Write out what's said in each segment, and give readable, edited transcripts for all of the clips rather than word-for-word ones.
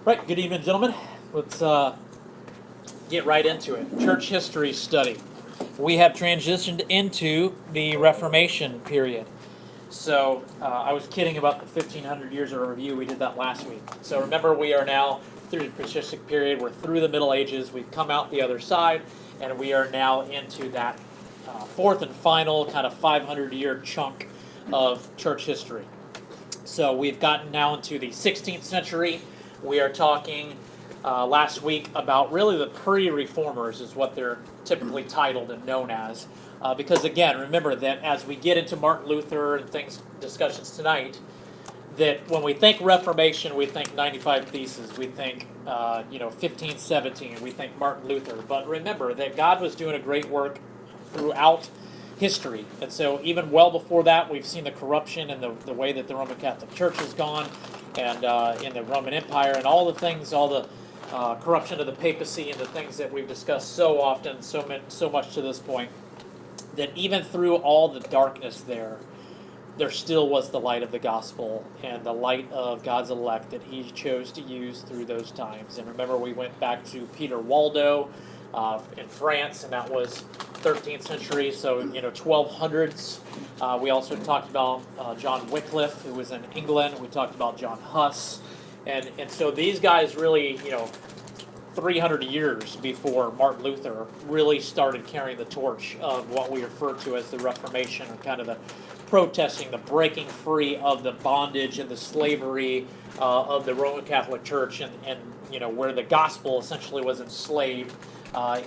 Right, good evening, gentlemen. Let's get right into it. Church history study. We have transitioned into the Reformation period. So I was kidding about the 1500 years of review. We did that last week. So remember, we are now through the patristic period. We're through the Middle Ages. We've come out the other side, and we are now into that fourth and final kind of 500-year chunk of church history. So we've gotten now into the 16th century. We are talking last week about really the pre-reformers is what they're typically titled and known as. Because again, remember that as we get into Martin Luther and discussions tonight, that when we think Reformation, we think 95 Theses, we think 1517, we think Martin Luther. But remember that God was doing a great work throughout history. And so even well before that, we've seen the corruption and the way that the Roman Catholic Church has gone, and in the Roman Empire, and all the things, all the corruption of the papacy, and the things that we've discussed so often, so much to this point, that even through all the darkness there still was the light of the gospel and the light of God's elect that he chose to use through those times. And remember, we went back to Peter Waldo in France, and that was 13th century, so 1200s. We also talked about John Wycliffe, who was in England. We talked about John Huss, and so these guys really, 300 years before Martin Luther, really started carrying the torch of what we refer to as the Reformation, or kind of the protesting, the breaking free of the bondage and the slavery of the Roman Catholic Church, and where the gospel essentially was enslaved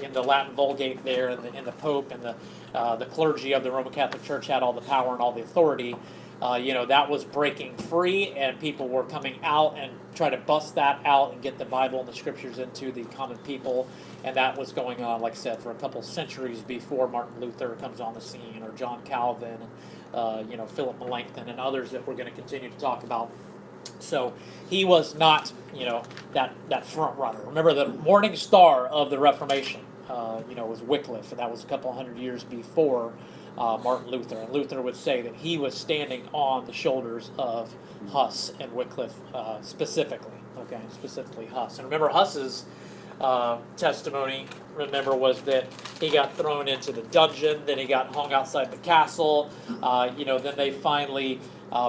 in the Latin Vulgate there, and the Pope and the clergy of the Roman Catholic Church had all the power and all the authority. That was breaking free, and people were coming out and try to bust that out and get the Bible and the Scriptures into the common people. And that was going on, like I said, for a couple centuries before Martin Luther comes on the scene, or John Calvin, and Philip Melanchthon, and others that we're going to continue to talk about. So he was not, that front runner. Remember, the morning star of the Reformation, was Wycliffe, and that was a couple hundred years before Martin Luther. And Luther would say that he was standing on the shoulders of Huss and Wycliffe specifically. Okay, specifically Huss. And remember, Huss's testimony, was that he got thrown into the dungeon, then he got hung outside the castle, then they finally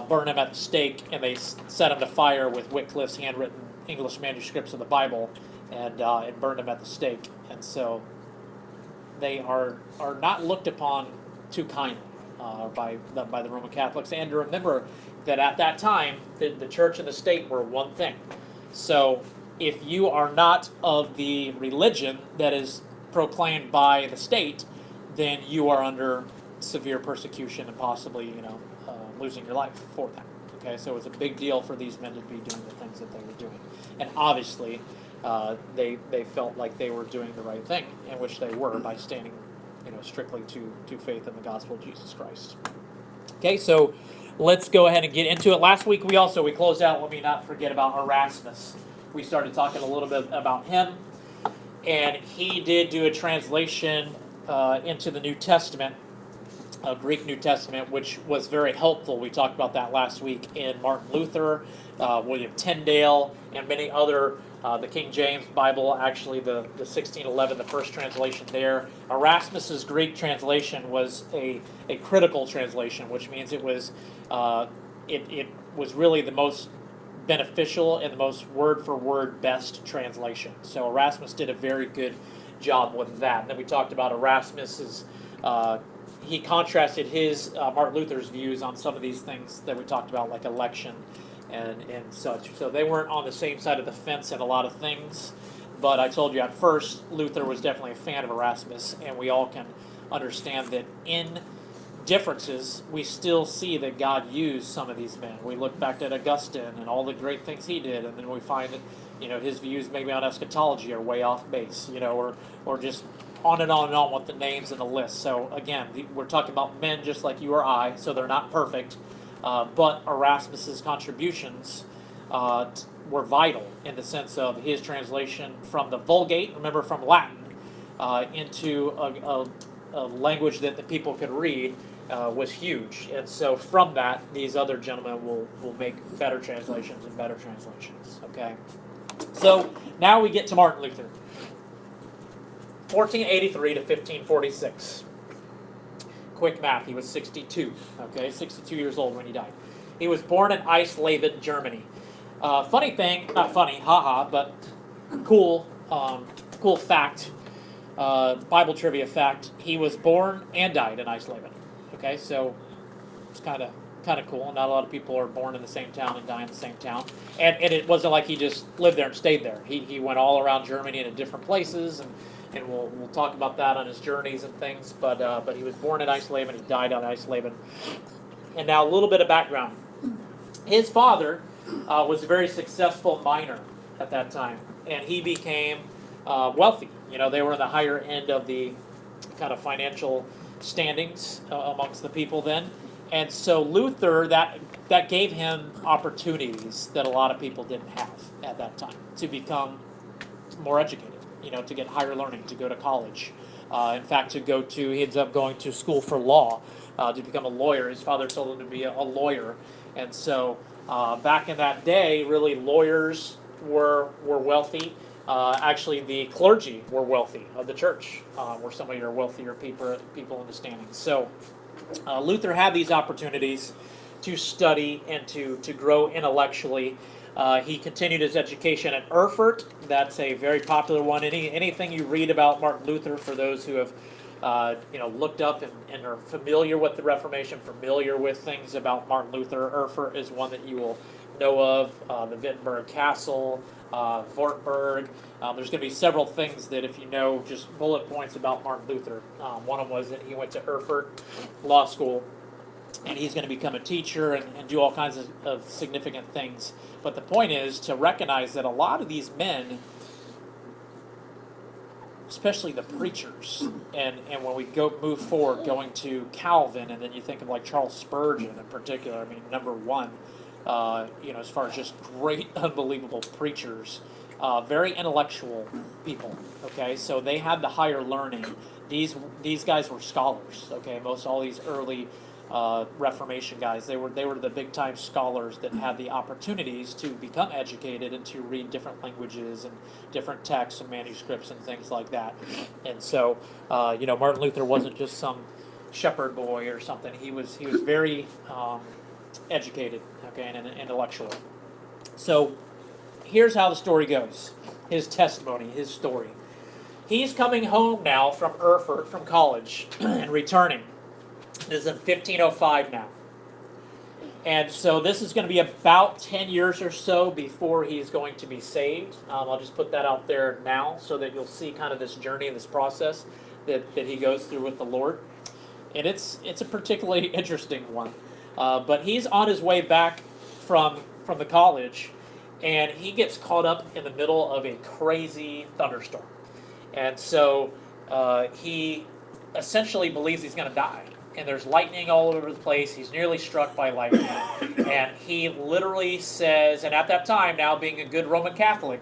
burned him at the stake, and they set him to fire with Wycliffe's handwritten English manuscripts of the Bible, and burned him at the stake. And so they are not looked upon too kindly by the Roman Catholics. And to remember that at that time, the church and the state were one thing. So if you are not of the religion that is proclaimed by the state, then you are under severe persecution and possibly, losing your life for that. Okay, so it's a big deal for these men to be doing the things that they were doing. And obviously, they felt like they were doing the right thing, in which they were, by standing, strictly to faith in the gospel of Jesus Christ. Okay, so let's go ahead and get into it. Last week we closed out, let me not forget about Erasmus. We started talking a little bit about him, and he did do a translation into the New Testament, Greek New Testament, which was very helpful. We talked about that last week in Martin Luther, William Tyndale, and many other, the King James Bible, actually the 1611, the first translation there. Erasmus's Greek translation was a critical translation, which means it was really the most beneficial and the most word-for-word best translation. So Erasmus did a very good job with that. And then we talked about Erasmus's, he contrasted his, Martin Luther's views on some of these things that we talked about, like election and such. So they weren't on the same side of the fence in a lot of things. But I told you at first, Luther was definitely a fan of Erasmus, and we all can understand that in differences, we still see that God used some of these men. We look back at Augustine and all the great things he did, and then we find that, his views maybe on eschatology are way off base, or just on and on with the names and the list. So again, we're talking about men just like you or I, so they're not perfect, but Erasmus's contributions were vital in the sense of his translation from the Vulgate, remember, from Latin, into a language that the people could read, was huge. And so from that, these other gentlemen will make better translations and better translations, okay? So now we get to Martin Luther. 1483 to 1546. Quick math, he was 62, okay, 62 years old when he died. He was born in Eisleben, Germany. Funny thing, not funny, haha, but cool, cool fact, Bible trivia fact, he was born and died in Eisleben, okay, so it's kind of cool. Not a lot of people are born in the same town and die in the same town. And it wasn't like he just lived there and stayed there. He went all around Germany and in different places, and we'll talk about that on his journeys and things. But he was born in Eisleben, he died on Eisleben. And now a little bit of background. His father was a very successful miner at that time, and he became wealthy. You know, they were in the higher end of the kind of financial standings amongst the people then. And so Luther, that gave him opportunities that a lot of people didn't have at that time to become more educated, you know, to get higher learning, to go to college. In fact, he ends up going to school for law to become a lawyer. His father told him to be a lawyer. And so back in that day, really lawyers were wealthy. Actually, the clergy were wealthy of the church, were some of your wealthier people in the standings. So Luther had these opportunities to study and to grow intellectually. He continued his education at Erfurt. That's a very popular one. Anything you read about Martin Luther, for those who have looked up and are familiar with the Reformation, familiar with things about Martin Luther, Erfurt is one that you will know of. The Wittenberg Castle, Wartburg. There's going to be several things that, if you know, just bullet points about Martin Luther. One of them was that he went to Erfurt Law School, and he's going to become a teacher and do all kinds of significant things. But the point is to recognize that a lot of these men, especially the preachers, and when we move forward, going to Calvin, and then you think of like Charles Spurgeon in particular, I mean, number one, as far as just great, unbelievable preachers, very intellectual people, okay? So they had the higher learning. These guys were scholars, okay? All these early Reformation guys, they were the big-time scholars that had the opportunities to become educated and to read different languages and different texts and manuscripts and things like that. And so, Martin Luther wasn't just some shepherd boy or something. He was very educated, okay, and intellectual. So here's how the story goes. His testimony, his story. He's coming home now from Erfurt, from college, and returning. This is in 1505 now. And so this is going to be about 10 years or so before he's going to be saved. I'll just put that out there now so that you'll see kind of this journey and this process that he goes through with the Lord. And it's a particularly interesting one. But he's on his way back from the college, and he gets caught up in the middle of a crazy thunderstorm. And so he essentially believes he's going to die. And there's lightning all over the place. He's nearly struck by lightning. And he literally says, and at that time, now being a good Roman Catholic,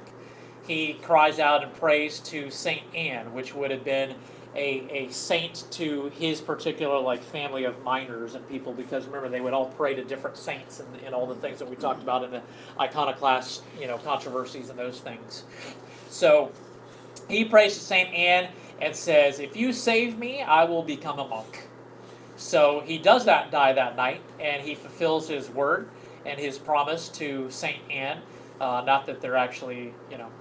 he cries out and prays to St. Anne, which would have been a saint to his particular family of miners and people, because remember, they would all pray to different saints and all the things that we talked about in the iconoclast controversies and those things. So he prays to St. Anne and says, if you save me, I will become a monk. So he does die that night, and he fulfills his word and his promise to St. Anne. Not that there actually,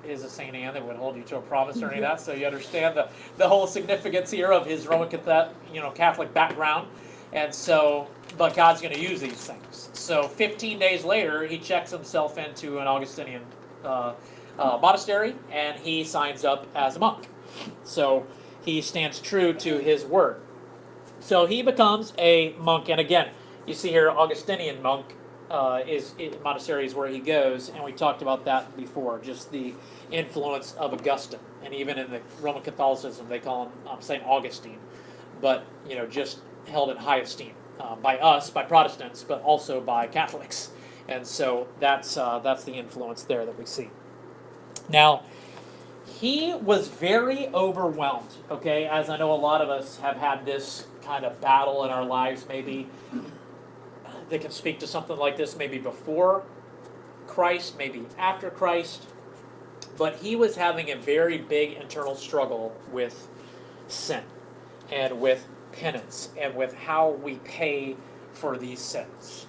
is a St. Anne that would hold you to a promise or any of that, so you understand the whole significance here of his Roman Catholic background. And so, but God's going to use these things. So 15 days later, he checks himself into an Augustinian monastery, and he signs up as a monk. So he stands true to his word. So he becomes a monk, and again, you see here, Augustinian monk monastery is where he goes, and we talked about that before, just the influence of Augustine, and even in the Roman Catholicism, they call him St. Augustine, but just held in high esteem by us, by Protestants, but also by Catholics, and so that's the influence there that we see. Now, he was very overwhelmed, okay, as I know a lot of us have had this kind of battle in our lives, maybe they can speak to something like this maybe before Christ, maybe after Christ. But he was having a very big internal struggle with sin and with penance and with how we pay for these sins.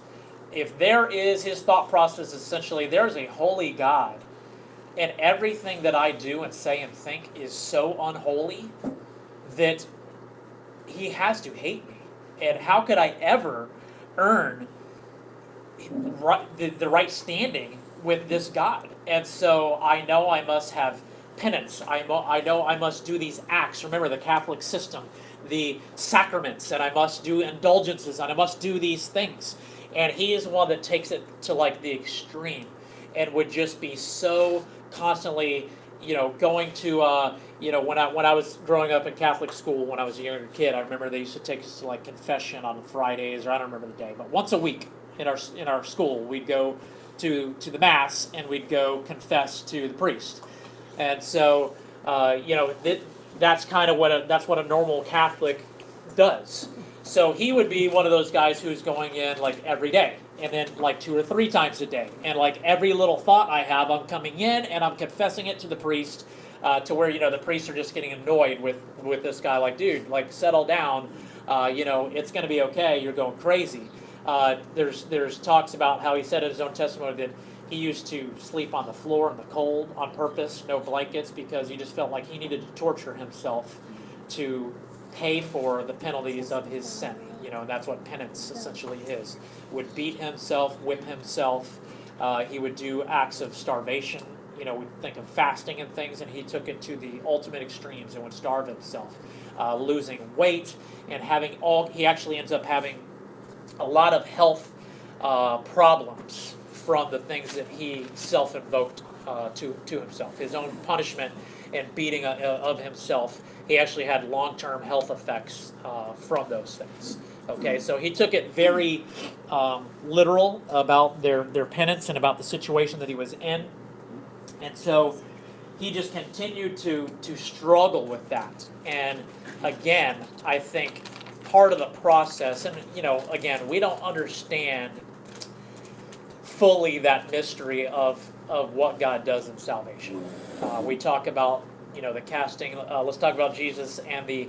If there is, his thought process essentially, there's a holy God, and everything that I do and say and think is so unholy that he has to hate me. And how could I ever earn the right standing with this God? And so I know I must have penance. I know I must do these acts. Remember the Catholic system, the sacraments, and I must do indulgences, and I must do these things. And he is one that takes it to like the extreme, and would just be so constantly, going to, when I was growing up in Catholic school when I was a younger kid, I remember they used to take us to like confession on Fridays, or I don't remember the day, but once a week in our school we'd go to the mass and we'd go confess to the priest. And so, that's kind of what a normal Catholic does. So he would be one of those guys who's going in like every day, and then like 2 or 3 times a day. And like every little thought I have, I'm coming in and I'm confessing it to the priest, to where, the priests are just getting annoyed with this guy. Like, dude, like settle down. It's going to be okay. You're going crazy. There's talks about how he said in his own testimony that he used to sleep on the floor in the cold on purpose, no blankets, because he just felt like he needed to torture himself to pay for the penalties of his sin. And that's what penance essentially is. Would beat himself, whip himself. He would do acts of starvation. We'd think of fasting and things, and he took it to the ultimate extremes and would starve himself, losing weight and he actually ends up having a lot of health problems from the things that he self-invoked to himself. His own punishment and beating of himself, he actually had long-term health effects from those things. Okay, so he took it very literal about their penance and about the situation that he was in. And so he just continued to struggle with that. And again, I think part of the process, and again, we don't understand fully that mystery of what God does in salvation. We talk about the casting. Let's talk about Jesus and the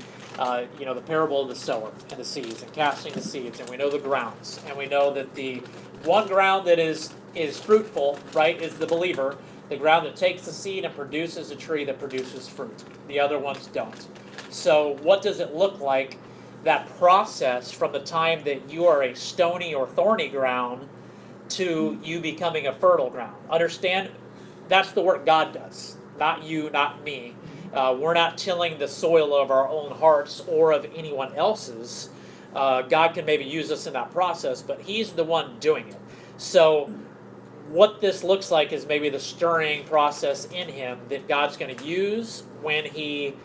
parable of the sower and the seeds, and casting the seeds. And we know the grounds, and we know that the one ground that is fruitful, right, is the believer. The ground that takes the seed and produces a tree that produces fruit. The other ones don't. So what does it look like, that process from the time that you are a stony or thorny ground to you becoming a fertile ground? Understand, that's the work God does, not you, not me. We're not tilling the soil of our own hearts or of anyone else's. God can maybe use us in that process, but he's the one doing it. So what this looks like is maybe the stirring process in him that God's going to use when he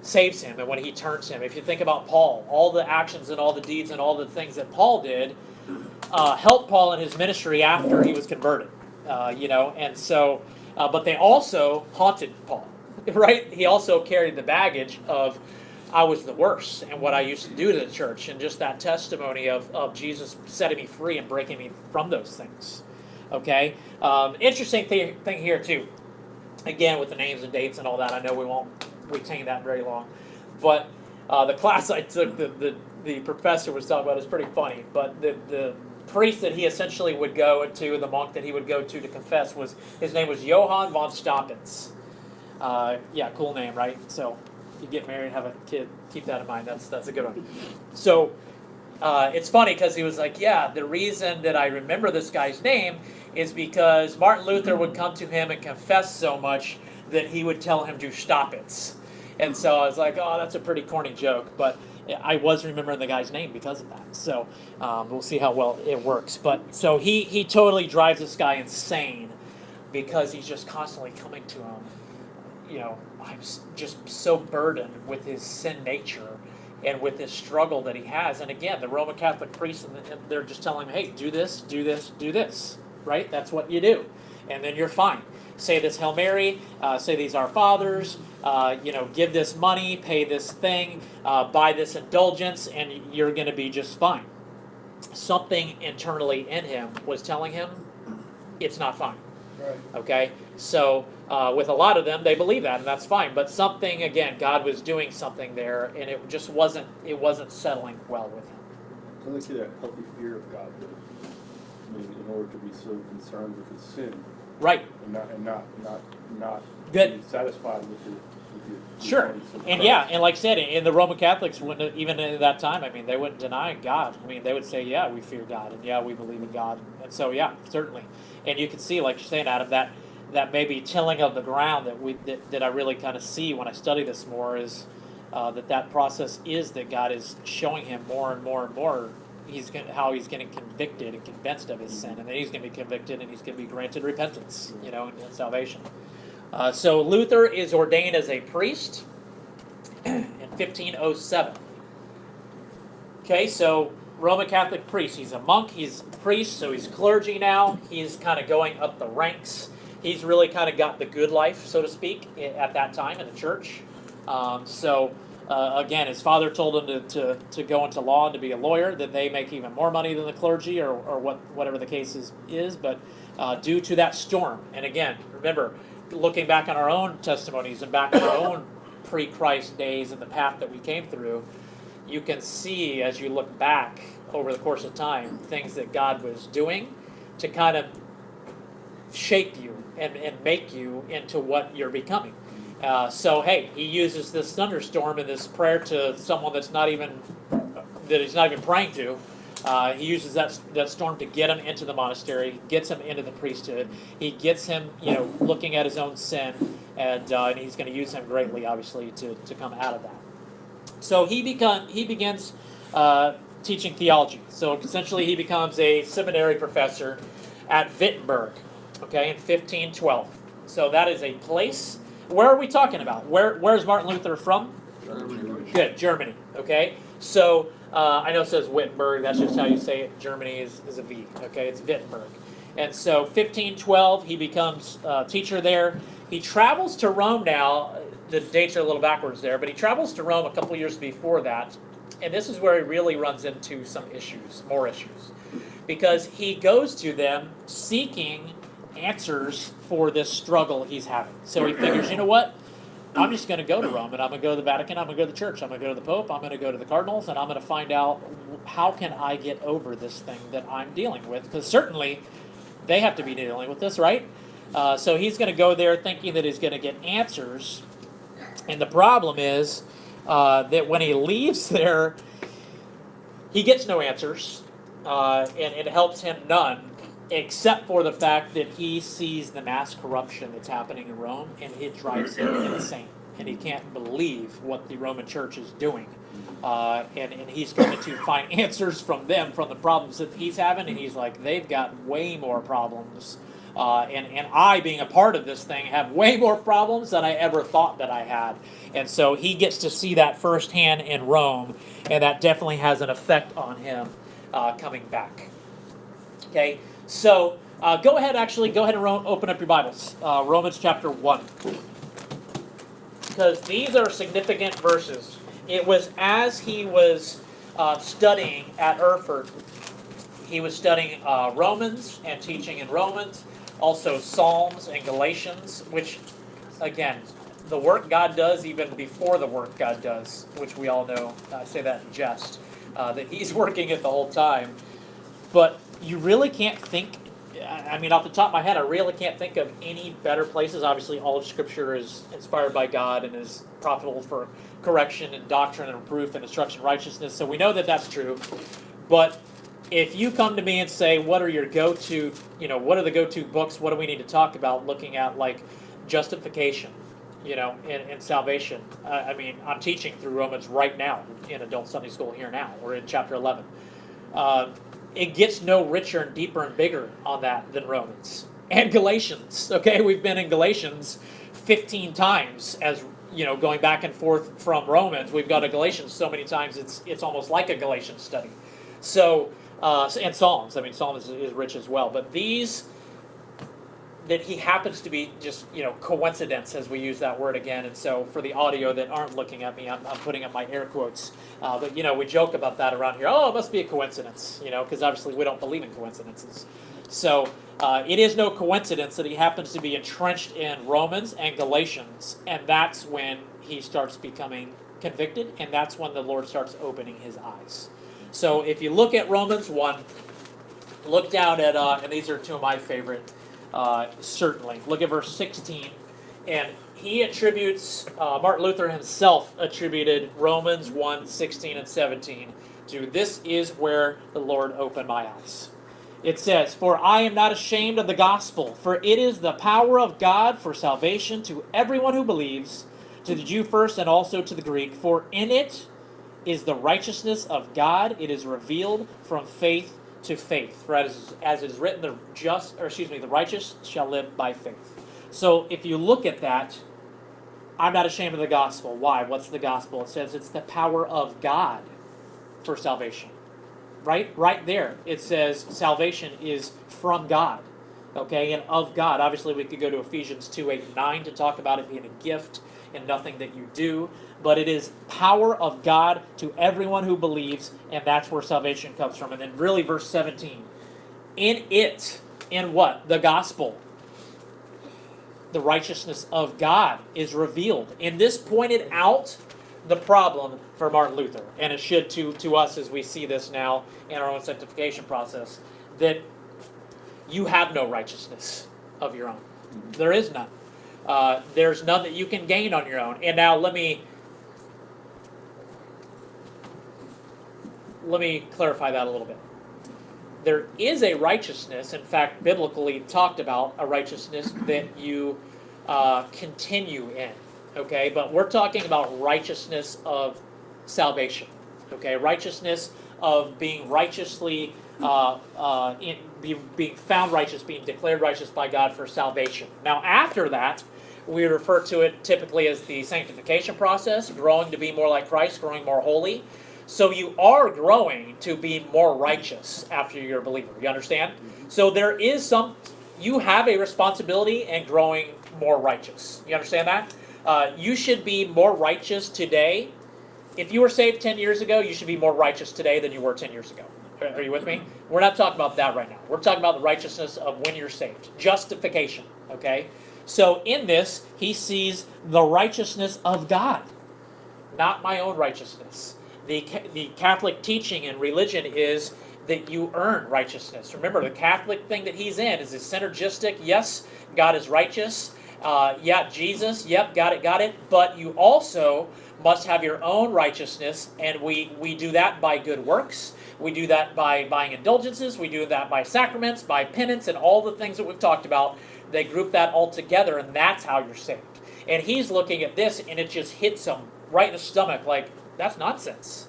saves him and when he turns him. If you think about Paul, all the actions and all the deeds and all the things that Paul did helped Paul in his ministry after he was converted. And so, but they also haunted Paul, right? He also carried the baggage of, I was the worst, and what I used to do to the church, and just that testimony of Jesus setting me free and breaking me from those things. Okay? Interesting thing here, too. Again, with the names and dates and all that, I know we won't retain that very long. But the class I took, the professor was talking about is pretty funny. But the priest that he essentially would go to, the monk that he would go to confess, his name was Johann von Staupitz. Cool name, right? So if you get married and have a kid, keep that in mind. That's a good one. So it's funny because he was like, the reason that I remember this guy's name is because Martin Luther would come to him and confess so much that he would tell him to stop it. And so I was like, oh, that's a pretty corny joke, but I was remembering the guy's name because of that. So we'll see how well it works. But so he totally drives this guy insane because he's just constantly coming to him. I'm just so burdened with his sin nature and with this struggle that he has. And again, the Roman Catholic priests, they're just telling him, hey, do this, do this, do this, right? That's what you do. And then you're fine. Say this Hail Mary, say these Our Fathers, give this money, pay this thing, buy this indulgence, and you're going to be just fine. Something internally in him was telling him it's not fine. Right. Okay, so with a lot of them, they believe that, and that's fine. But something, again, God was doing something there, and it just wasn't settling well with him. So they see that healthy fear of God, I mean, in order to be so concerned with his sin, Right. and not Good. be satisfied with the Sure. bodies of And Christ. yeah, and like I said, in the Roman Catholics, wouldn't even at that time, I mean, they wouldn't deny God. I mean, they would say, yeah, we fear God, and yeah, we believe in God, and so yeah, certainly. And you can see, like you're saying, Adam, that maybe tilling of the ground that I really kind of see when I study this more is that process is that God is showing him more and more and more how he's getting convicted and convinced of his sin, and then he's going to be convicted and he's going to be granted repentance, and salvation. So Luther is ordained as a priest in 1507. Okay, so Roman Catholic priest. He's a monk, he's a priest, so he's clergy now. He's kind of going up the ranks. He's really kind of got the good life, so to speak, at that time in the church. Again, his father told him to go into law and to be a lawyer. Then they make even more money than the clergy, or whatever the case is. But due to that storm, and again, remember, looking back on our own testimonies and back on our own pre-Christ days and the path that we came through, you can see as you look back over the course of time things that God was doing to kind of shape you and make you into what you're becoming. So hey, he uses this thunderstorm and this prayer to someone that he's not even praying to. He uses that storm to get him into the monastery, gets him into the priesthood. He gets him, looking at his own sin, and he's going to use him greatly, obviously, to come out of that. So he begins teaching theology. So essentially, he becomes a seminary professor at Wittenberg, okay, in 1512. So that is a place. Where are we talking about? Where's Martin Luther from? Germany. Good, Germany. Okay, so I know it says Wittenberg. That's just how you say it. Germany is a V. Okay, it's Wittenberg. And so 1512, he becomes teacher there. He travels to Rome now. The dates are a little backwards there, but he travels to Rome a couple years before that. And this is where he really runs into some issues, more issues. Because he goes to them seeking answers for this struggle he's having. So he figures, you know what? I'm just going to go to Rome, and I'm going to go to the Vatican, I'm going to go to the church, I'm going to go to the Pope, I'm going to go to the cardinals, and I'm going to find out how can I get over this thing that I'm dealing with. Because certainly they have to be dealing with this, right? So he's going to go there thinking that he's going to get answers. And the problem is that when he leaves there, he gets no answers, and it helps him none, except for the fact that he sees the mass corruption that's happening in Rome, and it drives him insane. And he can't believe what the Roman Church is doing. And he's going to find answers from them, from the problems that he's having, and he's like, they've got way more problems. And I, being a part of this thing, have way more problems than I ever thought that I had. And so he gets to see that firsthand in Rome, and that definitely has an effect on him coming back. Okay, so go ahead and open up your Bibles. Romans chapter 1. Because these are significant verses. It was as he was studying at Erfurt, he was studying Romans and teaching in Romans, also Psalms and Galatians, which, again, the work God does even before the work God does, which we all know. I say that in jest, that he's working it the whole time. But you really can't think, I mean, off the top of my head, I really can't think of any better places. Obviously, all of Scripture is inspired by God and is profitable for correction and doctrine and reproof and instruction in righteousness. So we know that that's true. But if you come to me and say, what are your go-to, what are the go-to books, what do we need to talk about looking at, like, justification, and salvation. I mean, I'm teaching through Romans right now in adult Sunday school here now. We're in chapter 11. It gets no richer and deeper and bigger on that than Romans. And Galatians, okay? We've been in Galatians 15 times as, going back and forth from Romans. We've got to Galatians so many times it's almost like a Galatians study. So, and Psalms. I mean, Psalms is rich as well. But these, that he happens to be just, coincidence, as we use that word again. And so for the audio that aren't looking at me, I'm putting up my air quotes. But, we joke about that around here. Oh, it must be a coincidence, because obviously we don't believe in coincidences. So It is no coincidence that he happens to be entrenched in Romans and Galatians, and that's when he starts becoming convicted, and that's when the Lord starts opening his eyes. So if you look at Romans 1, look down at, and these are two of my favorite, certainly. Look at verse 16, and he attributes, Martin Luther himself attributed Romans 1, 16 and 17 to, this is where the Lord opened my eyes. It says, "For I am not ashamed of the gospel, for it is the power of God for salvation to everyone who believes, to the Jew first and also to the Greek. For in it is the righteousness of God. It is revealed from faith to faith. For as it is written, the righteous shall live by faith." So if you look at that, I'm not ashamed of the gospel. Why? What's the gospel? It says it's the power of God for salvation. Right there, it says salvation is from God, okay, and of God. Obviously, we could go to Ephesians 2, 8, and 9 to talk about it being a gift and nothing that you do, but it is power of God to everyone who believes, and that's where salvation comes from. And then really verse 17, in it, in what? The gospel. The righteousness of God is revealed. And this pointed out the problem for Martin Luther, and it should to us as we see this now in our own sanctification process, that you have no righteousness of your own. There is none. There's none that you can gain on your own. And now let me clarify that a little bit. There is a righteousness, in fact, biblically talked about a righteousness that you continue in. Okay, but we're talking about righteousness of salvation. Okay, righteousness of being righteously, being found righteous, being declared righteous by God for salvation. Now, after that, we refer to it typically as the sanctification process, growing to be more like Christ, growing more holy. So you are growing to be more righteous after you're a believer. You understand? So there is you have a responsibility in growing more righteous. You understand that? You should be more righteous today. If you were saved 10 years ago, you should be more righteous today than you were 10 years ago. Are you with me? We're not talking about that right now. We're talking about the righteousness of when you're saved. Justification, okay? So in this, he sees the righteousness of God, not my own righteousness. The Catholic teaching and religion is that you earn righteousness. Remember, the Catholic thing that he's in is synergistic. Yes, God is righteous. Yeah, Jesus, yep, got it. But you also must have your own righteousness, and we do that by good works. We do that by buying indulgences. We do that by sacraments, by penance, and all the things that we've talked about. They group that all together, and that's how you're saved. And he's looking at this, and it just hits him right in the stomach like, that's nonsense.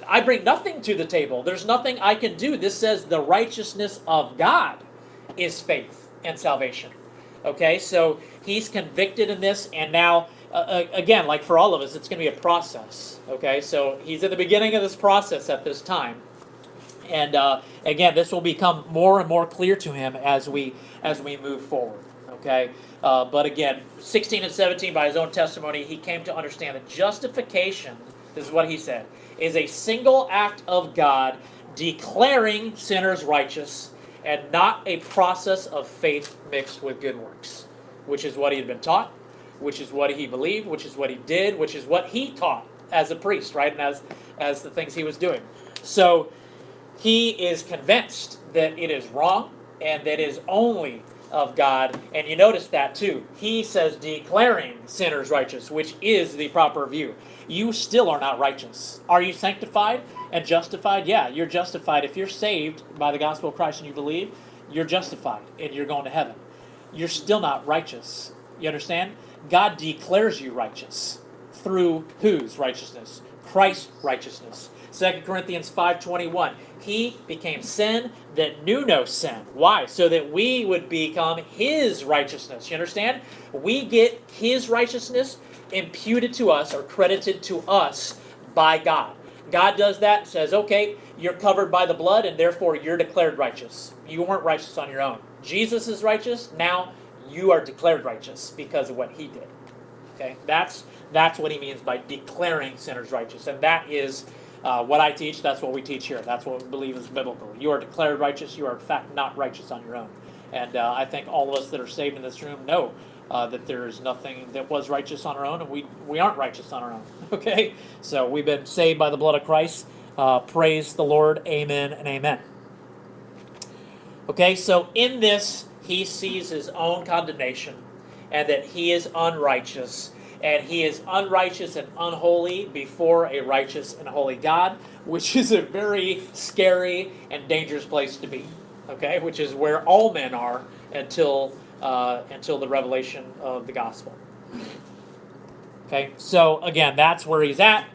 I bring nothing to the table. There's nothing I can do. This says the righteousness of God is faith and salvation. Okay, so he's convicted in this, and now, again, like for all of us, it's going to be a process. Okay, so he's at the beginning of this process at this time, and again, this will become more and more clear to him as we move forward. Okay, but again, 16 and 17, by his own testimony, he came to understand that justification, this is what he said, is a single act of God declaring sinners righteous, and not a process of faith mixed with good works, which is what he had been taught, which is what he believed, which is what he did, which is what he taught as a priest, right, and as the things he was doing. So he is convinced that it is wrong and that it is only of God, and you notice that too. He says declaring sinners righteous, which is the proper view. You still are not righteous. Are you sanctified and justified? Yeah, you're justified. If you're saved by the gospel of Christ and you believe, you're justified and you're going to heaven. You're still not righteous. You understand? God declares you righteous through whose righteousness? Christ's righteousness. 2 Corinthians 5:21. He became sin that knew no sin. Why? So that we would become his righteousness. You understand? We get his righteousness imputed to us or credited to us by God. God does that and says, okay, you're covered by the blood and therefore you're declared righteous. You weren't righteous on your own. Jesus is righteous. Now you are declared righteous because of what he did. Okay? That's what he means by declaring sinners righteous. And that is what I teach. That's what we teach here. That's what we believe is biblical. You are declared righteous. You are in fact not righteous on your own. And I think all of us that are saved in this room know that there is nothing that was righteous on our own, and we aren't righteous on our own. Okay? So we've been saved by the blood of Christ. Praise the Lord. Amen and amen. Okay, so in this, he sees his own condemnation and that he is unrighteous. And he is unrighteous and unholy before a righteous and holy God, which is a very scary and dangerous place to be. Okay, which is where all men are until the revelation of the gospel. Okay, so again, that's where he's at.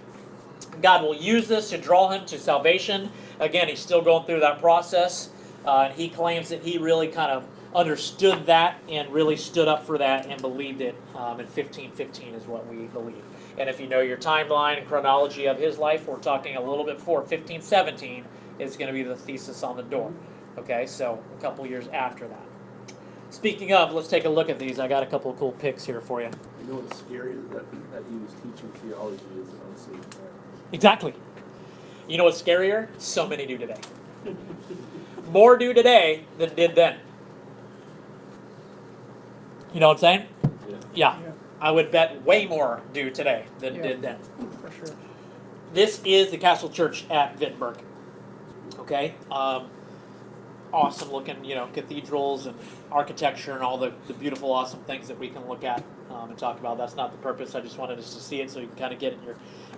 God will use this to draw him to salvation. Again, he's still going through that process. He claims that he really kind of understood that and really stood up for that and believed it in 1515 is what we believe. And if you know your timeline and chronology of his life, we're talking a little bit before 1517 is going to be the thesis on the door. Okay, so a couple years after that. Speaking of, let's take a look at these. I got a couple of cool pics here for you. You know what's scary is that he was teaching theology as an unsaved man. Exactly. You know what's scarier? So many do today. More do today than did then. You know what I'm saying? Yeah. I would bet way more do today than did then. For sure. This is the Castle Church at Wittenberg. Okay? Awesome looking, cathedrals and architecture and all the beautiful, awesome things that we can look at and talk about. That's not the purpose. I just wanted us to see it so you can kind of get it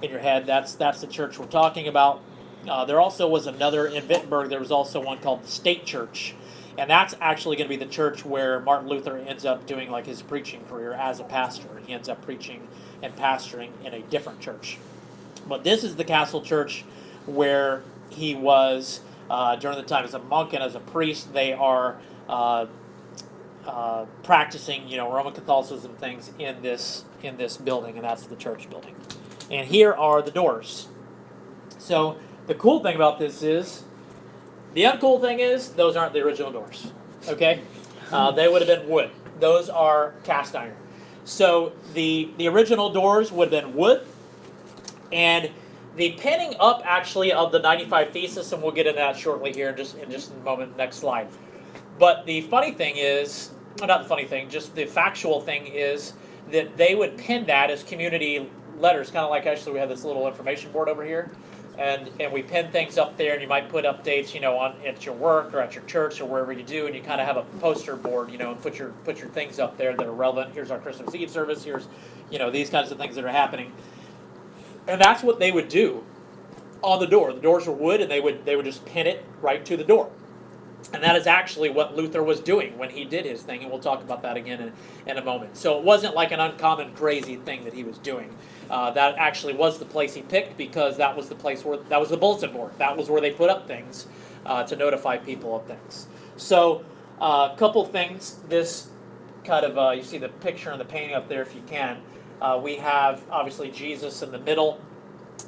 in your head. That's the church we're talking about. There also was another in Wittenberg. There was also one called the State Church, and that's actually going to be the church where Martin Luther ends up doing like his preaching career as a pastor. He ends up preaching and pastoring in a different church. But this is the Castle Church where he was during the time as a monk and as a priest. They are practicing, Roman Catholicism things in this building, and that's the church building. And here are the doors. So the cool thing about this is, the uncool thing is, those aren't the original doors. Okay, they would have been wood. Those are cast iron. So the original doors would have been wood, and the pinning up actually of the 95 Thesis, and we'll get into that shortly here in just a moment, next slide. But the funny thing is, not the funny thing, just the factual thing is that they would pin that as community letters, kind of like actually we have this little information board over here, and we pin things up there, and you might put updates, on at your work or at your church or wherever you do, and you kind of have a poster board, and put your things up there that are relevant. Here's our Christmas Eve service. Here's, these kinds of things that are happening. And that's what they would do on the door. The doors were wood, and they would just pin it right to the door. And that is actually what Luther was doing when he did his thing, and we'll talk about that again in a moment. So it wasn't like an uncommon, crazy thing that he was doing. That actually was the place he picked, because that was the place where, that was the bulletin board. That was where they put up things to notify people of things. So a couple things. This kind of, you see the picture and the painting up there if you can. We have, obviously, Jesus in the middle,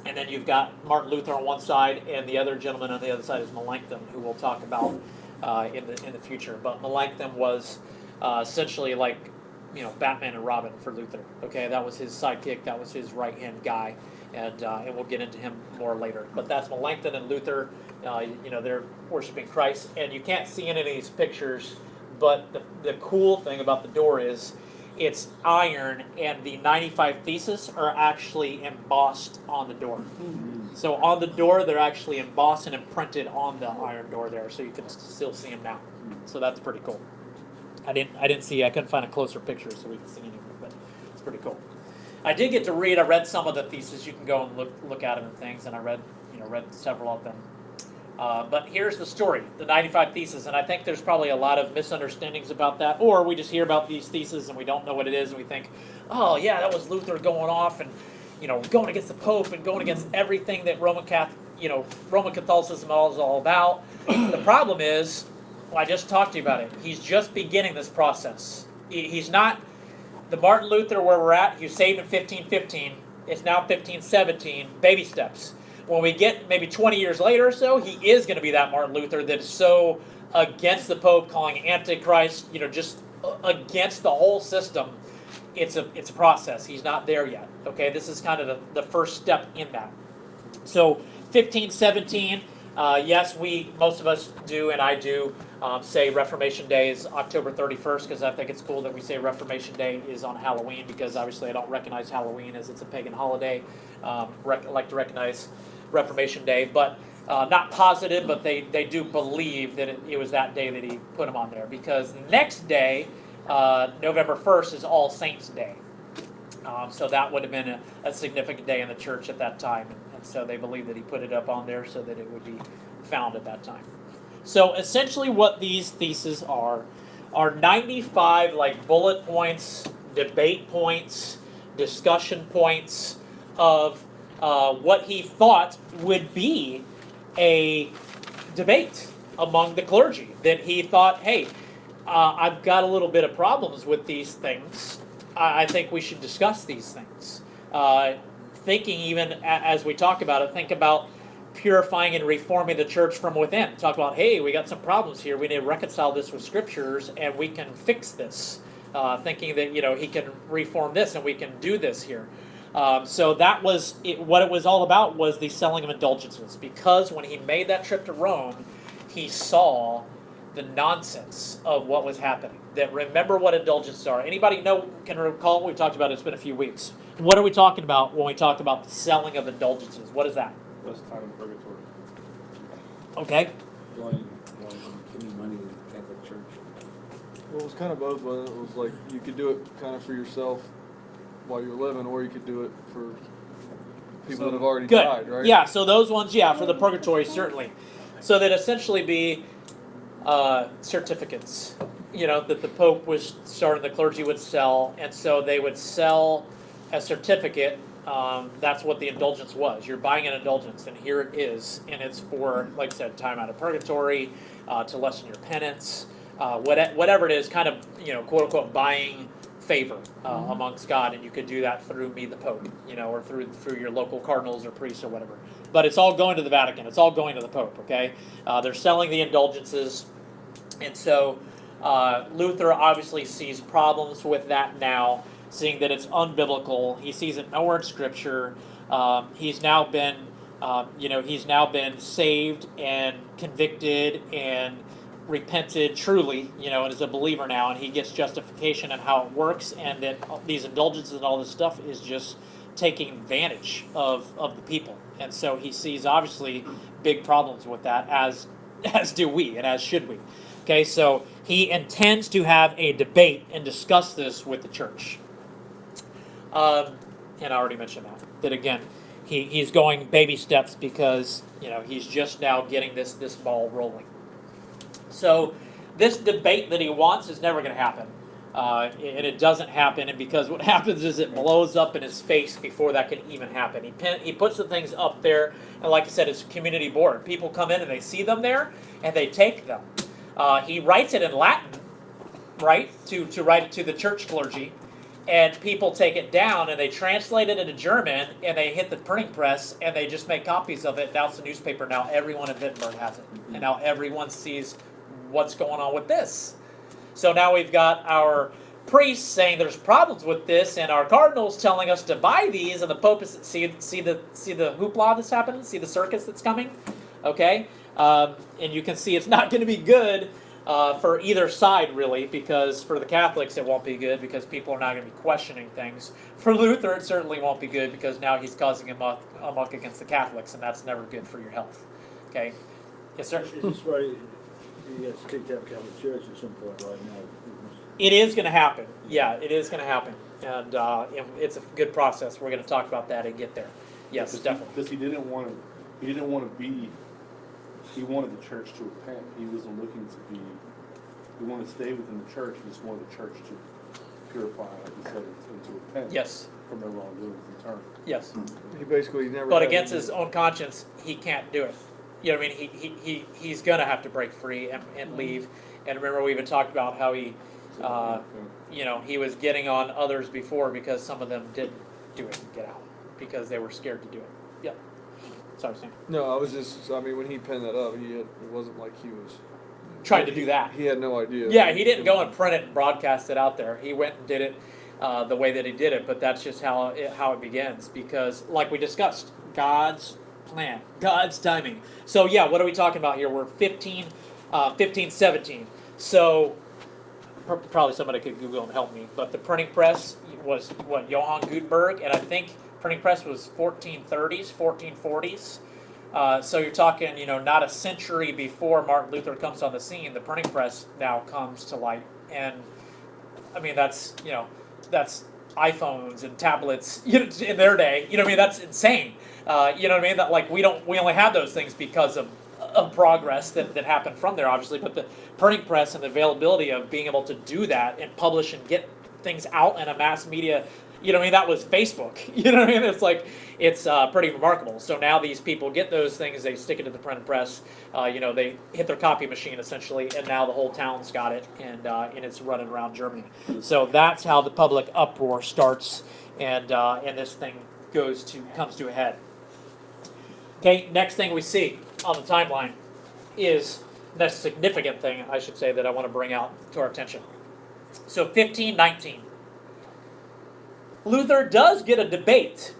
and then you've got Martin Luther on one side, and the other gentleman on the other side is Melanchthon, who we'll talk about in the future. But Melanchthon was essentially like, Batman and Robin for Luther. Okay, that was his sidekick, that was his right-hand guy, and we'll get into him more later. But that's Melanchthon and Luther. They're worshiping Christ, and you can't see any of these pictures, but the cool thing about the door is, it's iron, and the 95 Theses are actually embossed on the door. So on the door, they're actually embossed and imprinted on the iron door there, so you can still see them now. So that's pretty cool. I couldn't find a closer picture so we can see anything, but it's pretty cool. I did get to read. I read some of the theses. You can go and look at them and things, and I read several of them. But here's the story, the 95 Theses, and I think there's probably a lot of misunderstandings about that, or we just hear about these theses and we don't know what it is, and we think, oh yeah, that was Luther going off and going against the Pope and going against everything that Roman Catholicism is all about. The problem is, I just talked to you about it. He's just beginning this process. He's not the Martin Luther where we're at. He was saved in 1515. It's now 1517. Baby steps. When we get maybe 20 years later or so, he is going to be that Martin Luther that is so against the Pope, calling Antichrist, just against the whole system. It's a process. He's not there yet. Okay, this is kind of the first step in that. So 1517, yes, most of us do, and I do say Reformation Day is October 31st, because I think it's cool that we say Reformation Day is on Halloween, because obviously I don't recognize Halloween as it's a pagan holiday. Like to recognize Reformation Day, but not positive, but they do believe that it was that day that he put them on there, because next day, November 1st, is All Saints Day. So that would have been a significant day in the church at that time, and so they believe that he put it up on there so that it would be found at that time. So essentially what these theses are 95 like bullet points, debate points, discussion points of what he thought would be a debate among the clergy. That he thought, hey, I've got a little bit of problems with these things. I think we should discuss these things. Thinking even as we talk about it, think about purifying and reforming the church from within. Talk about, hey, we got some problems here. We need to reconcile this with scriptures, and we can fix this. Thinking that he can reform this, and we can do this here. So that was it. What it was all about was the selling of indulgences. Because when he made that trip to Rome, he saw the nonsense of what was happening. That remember what indulgences are. Anybody can recall? We've talked about it. It's been a few weeks. What are we talking about when we talk about the selling of indulgences? What is that? Less time in purgatory. Okay. Giving money to the Catholic Church. Well, it was kind of both. But it was like you could do it kind of for yourself while you're living, or you could do it for people that have already Good. died, right? Yeah, so those ones, for the purgatory, certainly. So they'd essentially be certificates, that the Pope was starting, the clergy would sell, and so they would sell a certificate. That's what the indulgence was. You're buying an indulgence, and here it is, and it's for, like I said, time out of purgatory, to lessen your penance, whatever it is, kind of, quote unquote, buying favor amongst God, and you could do that through me, the Pope, or through your local cardinals or priests or whatever. But it's all going to the Vatican. It's all going to the Pope. Okay, they're selling the indulgences, and so Luther obviously sees problems with that now, seeing that it's unbiblical. He sees it nowhere in Scripture. He's now been, saved and convicted and repented truly, and is a believer now, and he gets justification in how it works, and that these indulgences and all this stuff is just taking advantage of the people. And so he sees obviously big problems with that, as do we, and as should we. Okay, so he intends to have a debate and discuss this with the church. And I already mentioned that again, he's going baby steps, because he's just now getting this ball rolling. So this debate that he wants is never going to happen. And it doesn't happen, and because what happens is it blows up in his face before that can even happen. He puts the things up there, and like I said, it's a community board. People come in and they see them there, and they take them. He writes it in Latin, right, to write it to the church clergy, and people take it down, and they translate it into German, and they hit the printing press, and they just make copies of it. Now it's a newspaper. Now everyone in Wittenberg has it, and now everyone sees what's going on with this. So now we've got our priests saying there's problems with this, and our cardinals telling us to buy these, and the Pope is see the hoopla that's happening, see the circus that's coming, okay? And you can see it's not going to be good for either side, really, because for the Catholics it won't be good, because people are not going to be questioning things. For Luther it certainly won't be good, because now he's causing a muck against the Catholics, and that's never good for your health. Okay? Yes, sir? Is this why he has to take that Catholic Church at some point right now? It is going to happen. Yeah, it is going to happen. And it's a good process. We're going to talk about that and get there. Yes, definitely. Because he didn't want to be. He wanted the church to repent. He wasn't looking to be. He wanted to stay within the church. He just wanted the church to purify, like you said, and to repent. Yes. From their wrongdoings and turn. Yes. He basically never. But against his own conscience, he can't do it. You know what I mean? He's going to have to break free and leave. And remember, we even talked about how he, he was getting on others before, because some of them didn't do it and get out because they were scared to do it. Yep. Sorry, Sam. No, I was just. I mean, when he penned that up, it wasn't like he was trying to do that. He had no idea. Yeah, he didn't go and print it and broadcast it out there. He went and did it the way that he did it. But that's just how it begins, because, like we discussed, God's plan, God's timing. So yeah, what are we talking about here? We're 15 1517. So probably somebody could Google and help me, but the printing press was what, Johann Gutenberg, and I think printing press was 1430s, 1440s. So you're talking, not a century before Martin Luther comes on the scene, the printing press now comes to light, and I mean that's iPhones and tablets in their day. That's insane. That like we only have those things because of progress that happened from there, obviously, but the printing press and the availability of being able to do that and publish and get things out in a mass media, that was Facebook. It's like, it's pretty remarkable. So now these people get those things, they stick it to the printing press, they hit their copy machine essentially, and now the whole town's got it, and it's running around Germany. So that's how the public uproar starts, and this thing comes to a head. Okay, next thing we see on the timeline is the significant thing, I should say, that I want to bring out to our attention. So 1519. Luther does get a debate,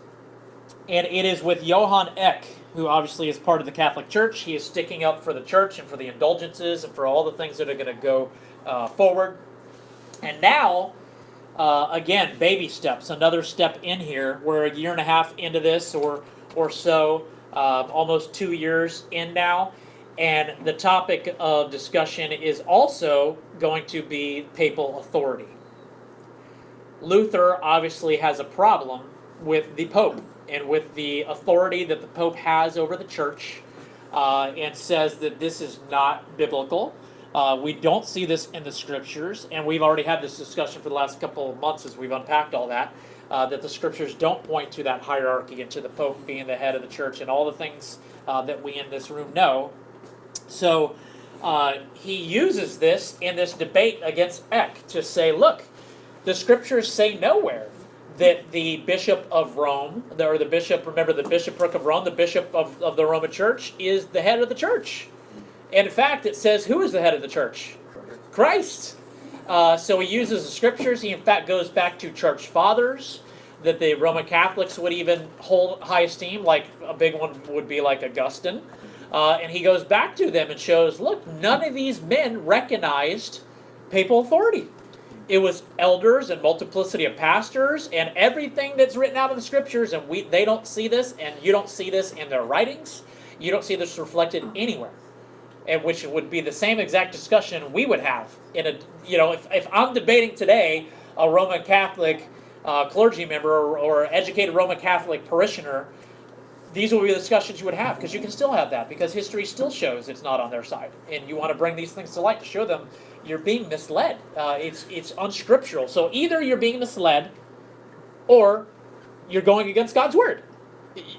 and it is with Johann Eck, who obviously is part of the Catholic Church. He is sticking up for the church and for the indulgences and for all the things that are going to go forward. And now, again, baby steps, another step in here. We're a year and a half into this or so, almost 2 years in now, and the topic of discussion is also going to be papal authority. Luther obviously has a problem with the Pope and with the authority that the Pope has over the church, and says that this is not biblical. We don't see this in the scriptures, and we've already had this discussion for the last couple of months as we've unpacked all that, that the scriptures don't point to that hierarchy and to the Pope being the head of the church and all the things that we in this room know. So he uses this in this debate against Eck to say, look, the scriptures say nowhere that the Bishop of Rome, or the bishop, remember the bishopric of Rome, the bishop of the Roman Church, is the head of the church. And in fact, it says, who is the head of the church? Christ. So he uses the scriptures. He in fact goes back to church fathers that the Roman Catholics would even hold high esteem, like a big one would be like Augustine. And he goes back to them and shows, look, none of these men recognized papal authority. It was elders and multiplicity of pastors and everything that's written out of the scriptures, and they don't see this, and you don't see this in their writings. You don't see this reflected anywhere. And which would be the same exact discussion we would have in a, if I'm debating today a Roman Catholic clergy member or educated Roman Catholic parishioner, these will be the discussions you would have, because you can still have that, because history still shows it's not on their side, and you want to bring these things to light to show them you're being misled. It's unscriptural. So either you're being misled, or you're going against God's word.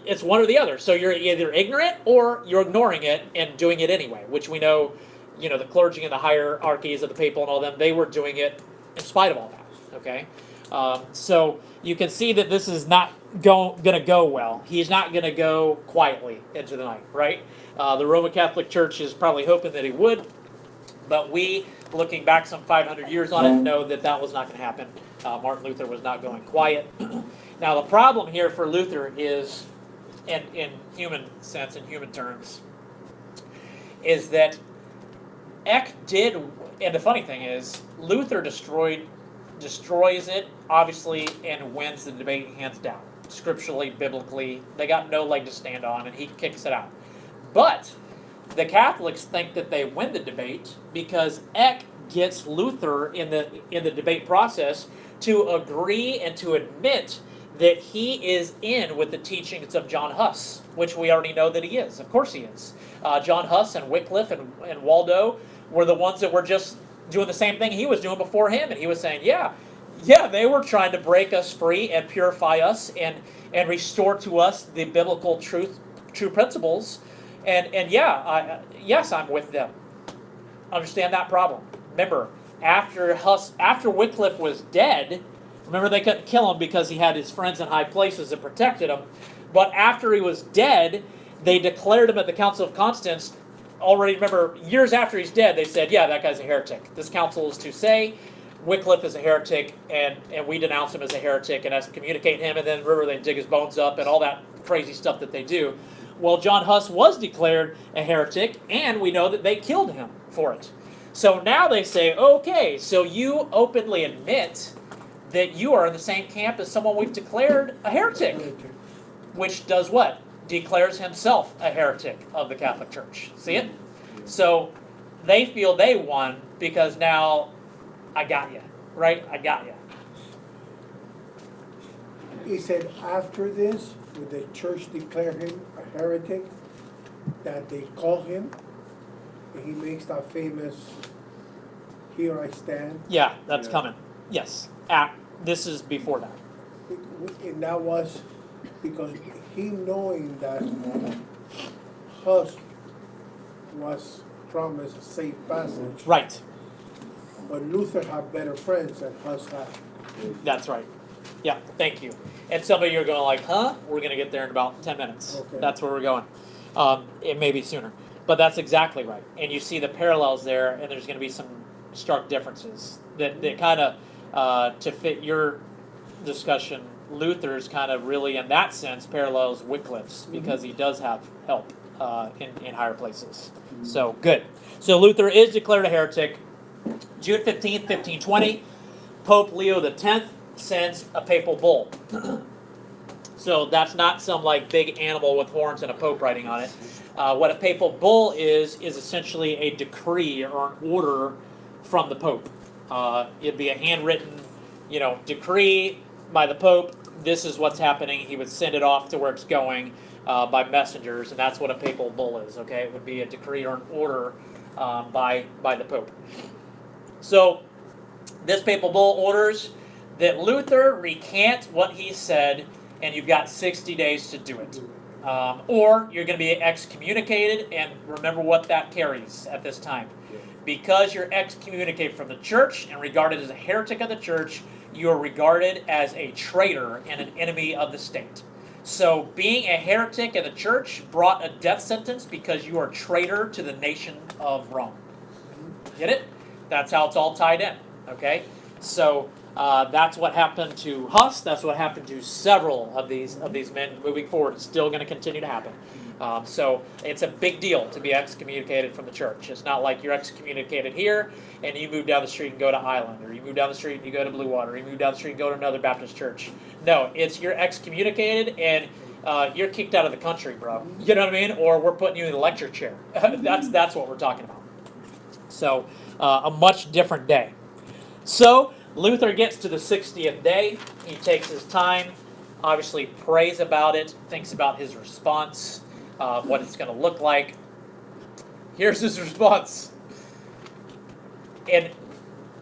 It's one or the other. So you're either ignorant or you're ignoring it and doing it anyway, which we know, the clergy and the hierarchies of the papal and all them, they were doing it in spite of all that. Okay, so you can see that this is not going to go well. He's not going to go quietly into the night, right? The Roman Catholic Church is probably hoping that he would, but we, looking back some 500 years on it, know that that was not going to happen. Martin Luther was not going quiet. Now, the problem here for Luther is, in human sense, in human terms, is that Eck did, and the funny thing is, Luther destroys it, obviously, and wins the debate hands down. Scripturally, biblically, they got no leg to stand on, and he kicks it out. But the Catholics think that they win the debate because Eck gets Luther in the debate process to agree and to admit that he is in with the teachings of John Huss, which we already know that he is. Of course he is. John Huss and Wycliffe and Waldo were the ones that were just doing the same thing he was doing before him, and he was saying, yeah, they were trying to break us free and purify us and restore to us the biblical true principles. And yes, I'm with them. Understand that problem. Remember, after Wycliffe was dead, remember they couldn't kill him because he had his friends in high places that protected him. But after he was dead, they declared him at the Council of Constance. Already, remember, years after he's dead, they said, yeah, that guy's a heretic. This council is to say Wycliffe is a heretic, and we denounce him as a heretic and excommunicate him, and then remember they dig his bones up and all that crazy stuff that they do. Well, John Huss was declared a heretic, and we know that they killed him for it. So now they say, okay, so you openly admit that you are in the same camp as someone we've declared a heretic, which does what? Declares himself a heretic of the Catholic Church. See it? So they feel they won because now I got you, right? I got you. He said after this, would the church declare him a heretic, that they call him, and he makes that famous, "Here I stand." Yeah, that's Yeah. coming. Yes. This is before that. And that was because he knowing that Huss was promised a safe passage, Right. but Luther had better friends than Huss had. That's right. Yeah, thank you. And some of you are going like, huh? We're going to get there in about 10 minutes. Okay. That's where we're going. It may be sooner. But that's exactly right. And you see the parallels there, and there's going to be some stark differences that kind of, to fit your discussion, Luther's kind of really, in that sense, parallels Wycliffe's because he does have help in higher places. So, good. So, Luther is declared a heretic. June 15th, 1520, Pope Leo X sends a papal bull. So that's not some like big animal with horns and a pope writing on it. What a papal bull is essentially a decree or an order from the pope. It'd be a handwritten, decree by the pope. This is what's happening. He would send it off to where it's going by messengers, and that's what a papal bull is. Okay, it would be a decree or an order by the pope. So this papal bull orders that Luther recant what he said, and you've got 60 days to do it. Or you're going to be excommunicated, and remember what that carries at this time. Because you're excommunicated from the church and regarded as a heretic of the church, you are regarded as a traitor and an enemy of the state. So being a heretic in the church brought a death sentence because you are a traitor to the nation of Rome. Get it? That's how it's all tied in. Okay? So that's what happened to Huss. That's what happened to several of these men moving forward. It's still going to continue to happen. So it's a big deal to be excommunicated from the church. It's not like you're excommunicated here and you move down the street and go to Island, or you move down the street and you go to Blue Water, or you move down the street and go to another Baptist church. No, it's you're excommunicated and you're kicked out of the country, bro. You know what I mean? Or we're putting you in the lecture chair. That's what we're talking about. So a much different day. So Luther gets to the 60th day. He takes his time, obviously prays about it, thinks about his response, what it's going to look like. Here's his response. And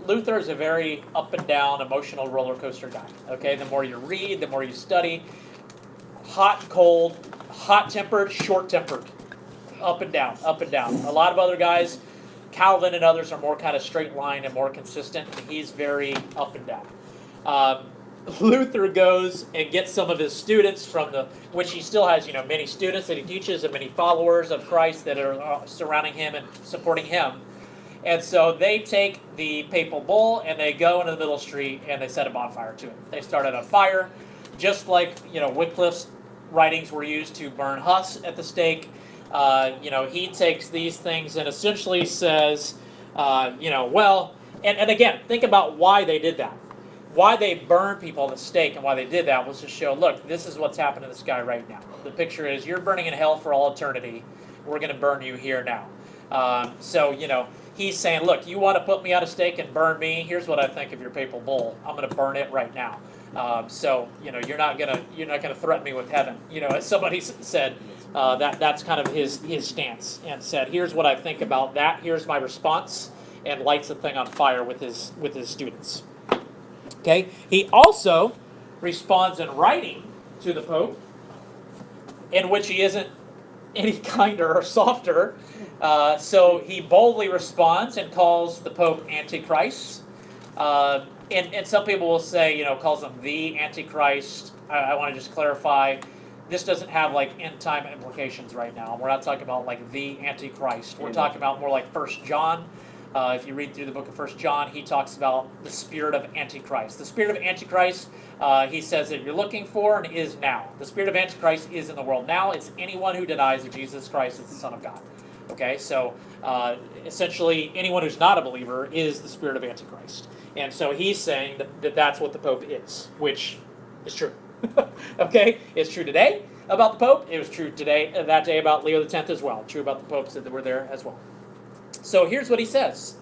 Luther is a very up and down, emotional roller coaster guy. Okay, the more you read, the more you study. Hot and cold, hot-tempered, short-tempered, up and down, up and down. A lot of other guys, Calvin and others, are more kind of straight line and more consistent. He's very up and down. Luther goes and gets some of his students which he still has, many students that he teaches and many followers of Christ that are surrounding him and supporting him. And so they take the papal bull and they go into the middle of the street and they set a bonfire to it. They started a fire, just like, Wycliffe's writings were used to burn Huss at the stake. He takes these things and essentially says, and again, think about why they did that. Why they burned people at the stake and why they did that was to show, look, this is what's happening to this guy right now. The picture is you're burning in hell for all eternity. We're going to burn you here now. He's saying, look, you want to put me on a stake and burn me? Here's what I think of your papal bull. I'm going to burn it right now. You're not gonna threaten me with heaven. As somebody said, that's kind of his stance, and said, here's what I think about that. Here's my response, and lights the thing on fire with his students. Okay. He also responds in writing to the Pope, in which he isn't any kinder or softer. So he boldly responds and calls the Pope Antichrist. And some people will say, calls him the Antichrist. I want to just clarify, this doesn't have end time implications right now. We're not talking about the Antichrist. We're talking about more like 1 John. If you read through the book of 1 John, he talks about the spirit of Antichrist. The spirit of Antichrist, he says that you're looking for and is now. The spirit of Antichrist is in the world now. It's anyone who denies that Jesus Christ is the Son of God. Okay, so essentially anyone who's not a believer is the spirit of Antichrist. And so he's saying that that's what the Pope is, which is true. Okay, it's true today about the Pope. It was true that day about Leo X as well. True about the popes that were there as well. So here's what he says.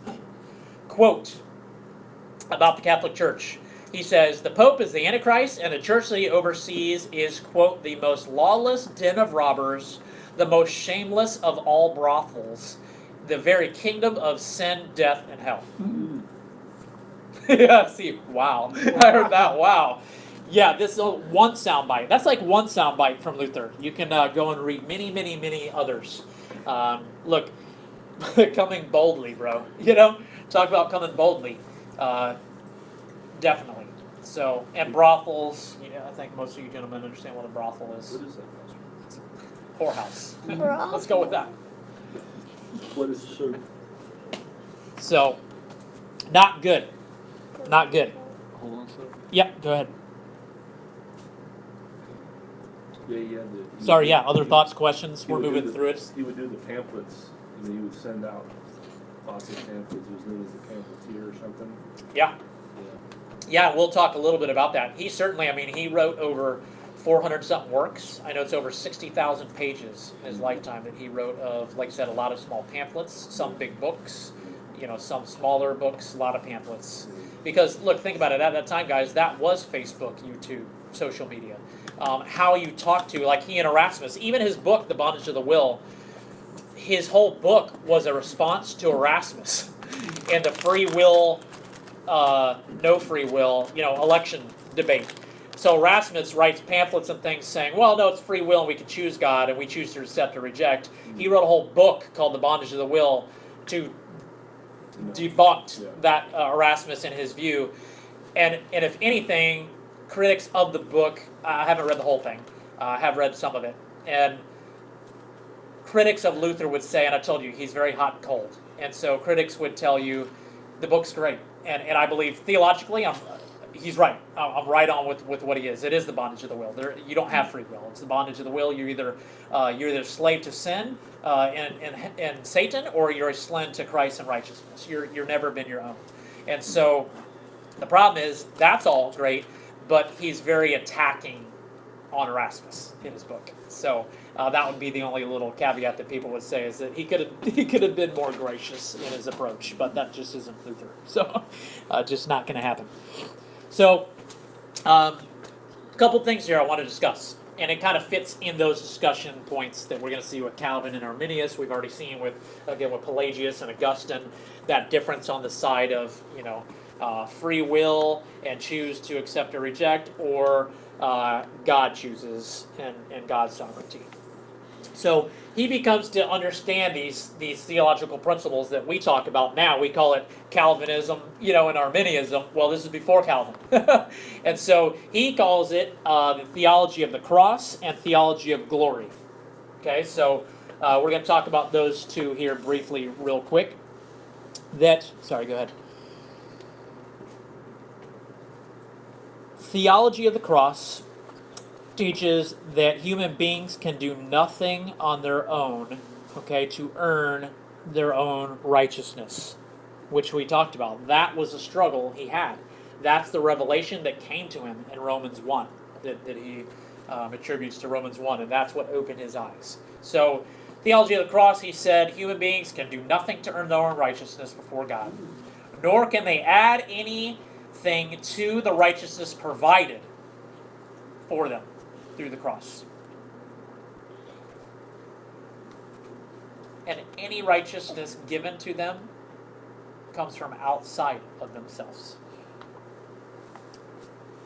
Quote, about the Catholic Church. He says, the Pope is the Antichrist, and the church that he oversees is, quote, the most lawless den of robbers, the most shameless of all brothels, the very kingdom of sin, death, and hell. Yeah, see, wow. I heard that, wow. Yeah, this is one soundbite. That's like one soundbite from Luther. You can go and read many, many, many others. Look, coming boldly, bro. You know, talk about coming boldly. Definitely. So, and brothels. Yeah, I think most of you gentlemen understand what a brothel is. What is that? Whorehouse. Let's go with that. What is so? So, not good. Not good. Hold on a second. Yep, go ahead. Yeah. Sorry, yeah, other thoughts, questions? We're moving through it. He would do the pamphlets, and he would send out lots of pamphlets. It was known as the pamphleteer or something. Yeah. Yeah, we'll talk a little bit about that. He certainly, I mean, he wrote over 400-something works. I know it's over 60,000 pages in his lifetime that he wrote of, like I said, a lot of small pamphlets, some big books, you know, some smaller books, a lot of pamphlets. Because, look, think about it. At that time, guys, that was Facebook, YouTube, social media. How you talk to, like he and Erasmus, even his book, The Bondage of the Will, his whole book was a response to Erasmus and the free will, no free will, you know, election debate. So Erasmus writes pamphlets and things saying, well, no, it's free will and we can choose God and we choose to accept or reject. He wrote a whole book called The Bondage of the Will to debunk that Erasmus and his view. And if anything, critics of the book, I haven't read the whole thing, I have read some of it, and critics of Luther would say, and I told you, he's very hot and cold, and so critics would tell you, the book's great, and I believe theologically, he's right. I'm right on with what he is. It is the bondage of the will. You don't have free will. It's the bondage of the will. You're either a slave to sin and Satan, or you're a slave to Christ and righteousness. You're never been your own, and so the problem is that's all great, but he's very attacking on Erasmus in his book. So that would be the only little caveat that people would say, is that he could have been more gracious in his approach, but that just isn't Luther. So just not going to happen. So a couple things here I want to discuss, and it kind of fits in those discussion points that we're going to see with Calvin and Arminius. We've already seen with Pelagius and Augustine, that difference on the side of, you know, free will and choose to accept or reject, or God chooses and God's sovereignty. So he becomes to understand these theological principles that we talk about now. We call it Calvinism, you know, and Arminianism. Well, this is before Calvin. And so he calls it the theology of the cross and theology of glory. Okay, so we're going to talk about those two here briefly real quick. Sorry, go ahead. Theology of the cross teaches that human beings can do nothing on their own, okay, to earn their own righteousness, which we talked about. That was a struggle he had. That's the revelation that came to him in Romans 1, that he attributes to Romans 1, and that's what opened his eyes. So, theology of the cross, he said, human beings can do nothing to earn their own righteousness before God, nor can they add anything to the righteousness provided for them through the cross. And any righteousness given to them comes from outside of themselves.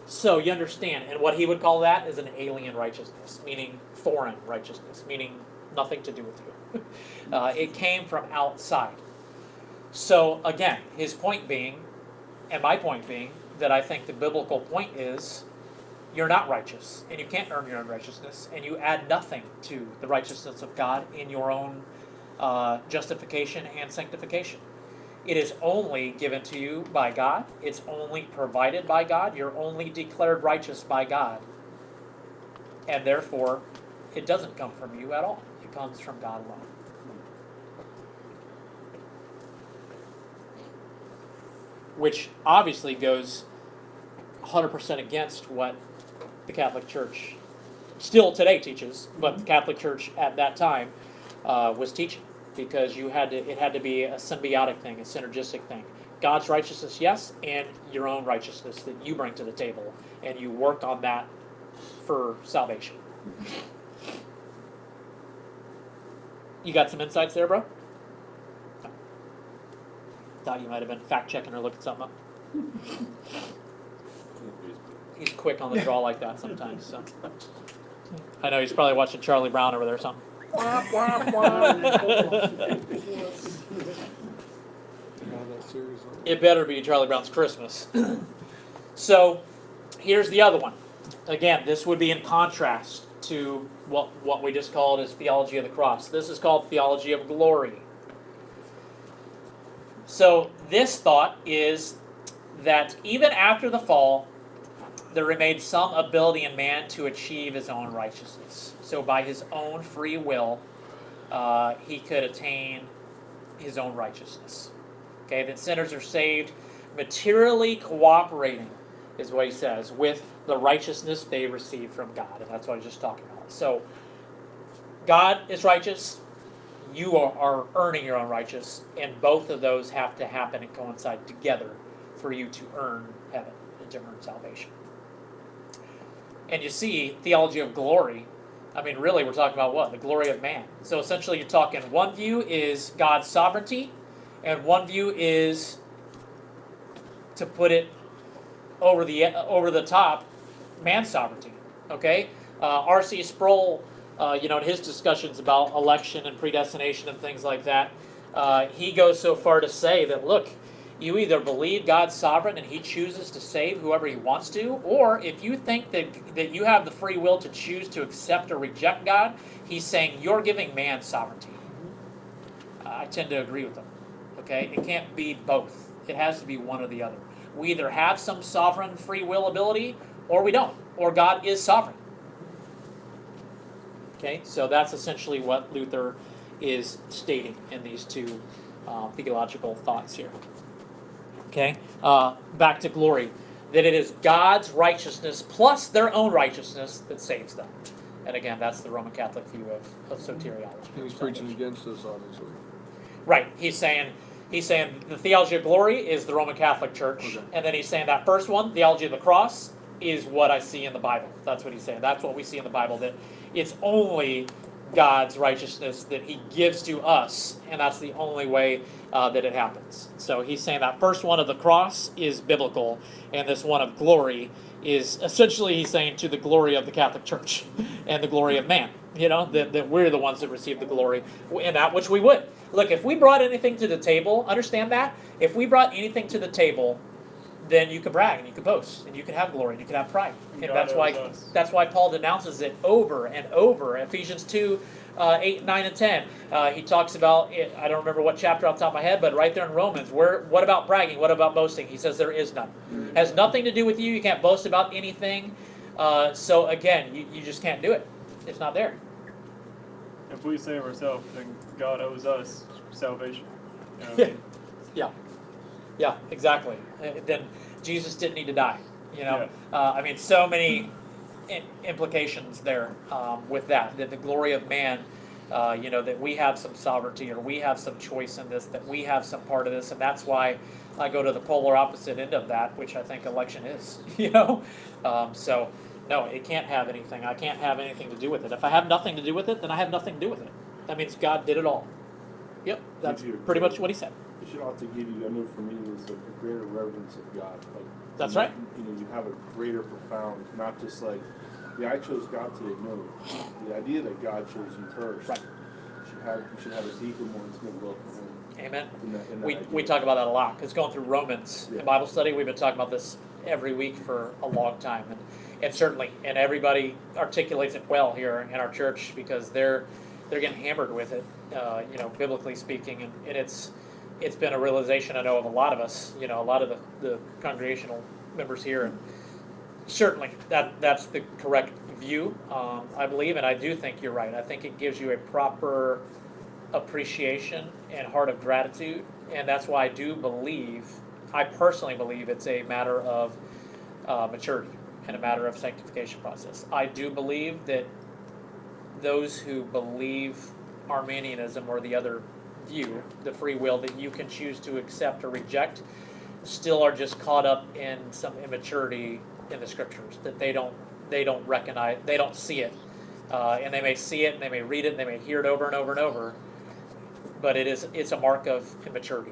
So you understand, and what he would call that is an alien righteousness, meaning foreign righteousness, meaning nothing to do with you. It came from outside. So again, his point being, and my point being, that I think the biblical point is, you're not righteous, and you can't earn your own righteousness, and you add nothing to the righteousness of God in your own justification and sanctification. It is only given to you by God. It's only provided by God. You're only declared righteous by God. And therefore, it doesn't come from you at all. It comes from God alone. Which obviously goes 100% against what the Catholic Church still today teaches, but the Catholic Church at that time was teaching, because it had to be a symbiotic thing, a synergistic thing. God's righteousness, yes, and your own righteousness that you bring to the table, and you work on that for salvation. You got some insights there, bro? No. Thought you might have been fact checking or looking something up. He's quick on the draw like that sometimes. So I know he's probably watching Charlie Brown over there or something. Yeah, that series on. It better be Charlie Brown's Christmas. So here's the other one. Again, this would be in contrast to what we just called as theology of the cross. This is called theology of glory. So this thought is that even after the fall, there remained some ability in man to achieve his own righteousness. So by his own free will, he could attain his own righteousness. Okay, that sinners are saved materially cooperating, is what he says, with the righteousness they receive from God. And that's what I was just talking about. So God is righteous. You are earning your own righteousness. And both of those have to happen and coincide together for you to earn heaven and to earn salvation. And you see, theology of glory, I mean, really, we're talking about what? The glory of man. So essentially, you're talking, one view is God's sovereignty, and one view is, to put it over the top, man's sovereignty. Okay? R.C. Sproul, in his discussions about election and predestination and things like that, he goes so far to say that, look, you either believe God's sovereign and he chooses to save whoever he wants to, or if you think that you have the free will to choose to accept or reject God, he's saying you're giving man sovereignty. I tend to agree with him. Okay? It can't be both. It has to be one or the other. We either have some sovereign free will ability, or we don't. Or God is sovereign. Okay? So that's essentially what Luther is stating in these two theological thoughts here. Okay, back to glory. That it is God's righteousness plus their own righteousness that saves them. And again, that's the Roman Catholic view of soteriology. He's preaching against us, obviously. Right. He's saying the theology of glory is the Roman Catholic Church. Okay. And then he's saying that first one, theology of the cross, is what I see in the Bible. That's what he's saying. That's what we see in the Bible, that it's only God's righteousness that he gives to us, and that's the only way that it happens. So he's saying that first one of the cross is biblical, and this one of glory is essentially, he's saying, to the glory of the Catholic Church and the glory of man. That we're the ones that receive the glory, and that which we would. Look, if we brought anything to the table, understand that, if we brought anything to the table, then you could brag and you could boast and you could have glory and you could have pride. And that's why Paul denounces it over and over. Ephesians 2, 8, 9, and 10. He talks about it, I don't remember what chapter off the top of my head, but right there in Romans, what about bragging? What about boasting? He says there is none. It has nothing to do with you. You can't boast about anything. So again, you just can't do it. It's not there. If we save ourselves, then God owes us salvation. You know what I mean? Yeah, exactly. Then Jesus didn't need to die. Yeah. So many implications there with that the glory of man, that we have some sovereignty or we have some choice in this, that we have some part of this, and that's why I go to the polar opposite end of that, which I think election is. So no, it can't have anything. I can't have anything to do with it. If I have nothing to do with it, then I have nothing to do with it. That means God did it all. Yep, that's pretty much what he said. It should also give you, I know for me, it was a greater reverence of God. Like, That's right. You have a greater, profound, not just like, I chose God today. No, the idea that God chose you first. Right. You should have a deeper, more intimate love for Him. Amen. In that We idea. talk about that a lot, because going through Romans in Bible study, we've been talking about this every week for a long time, and certainly, and everybody articulates it well here in our church, because they're getting hammered with it, biblically speaking, and it's it's been a realization I know of a lot of us, a lot of the congregational members here, and certainly that's the correct view, I believe, and I do think you're right. I think it gives you a proper appreciation and heart of gratitude, and that's why I personally believe it's a matter of maturity and a matter of sanctification process. I do believe that those who believe Arminianism or the other view, the free will that you can choose to accept or reject, still are just caught up in some immaturity in the scriptures, that they don't recognize, they don't see it, and they may see it and they may read it and they may hear it over and over and over, but it's a mark of immaturity.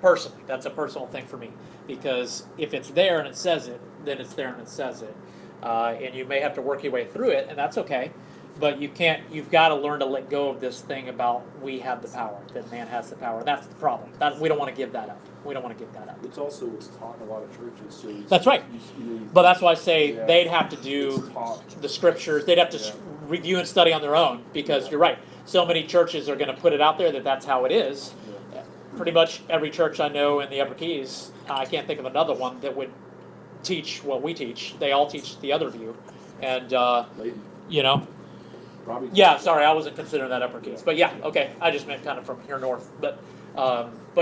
Personally, that's a personal thing for me, because if it's there and it says it, then it's there and it says it, and you may have to work your way through it, and that's okay. But you've got to learn to let go of this thing about we have the power, that man has the power. That's the problem. We don't want to give that up. We don't want to give that up. It's also what's taught in a lot of churches. So That's right. But that's why I say Yeah. they'd have to do the scriptures. They'd have to review and study on their own, because you're right. So many churches are going to put it out there that that's how it is. Yeah. Pretty much every church I know in the Upper Keys, I can't think of another one that would teach what we teach. They all teach the other view. And, Lady, Robbie. yeah, sorry, I wasn't considering that Upper Keys. But yeah, okay, I just meant kind of from here north. But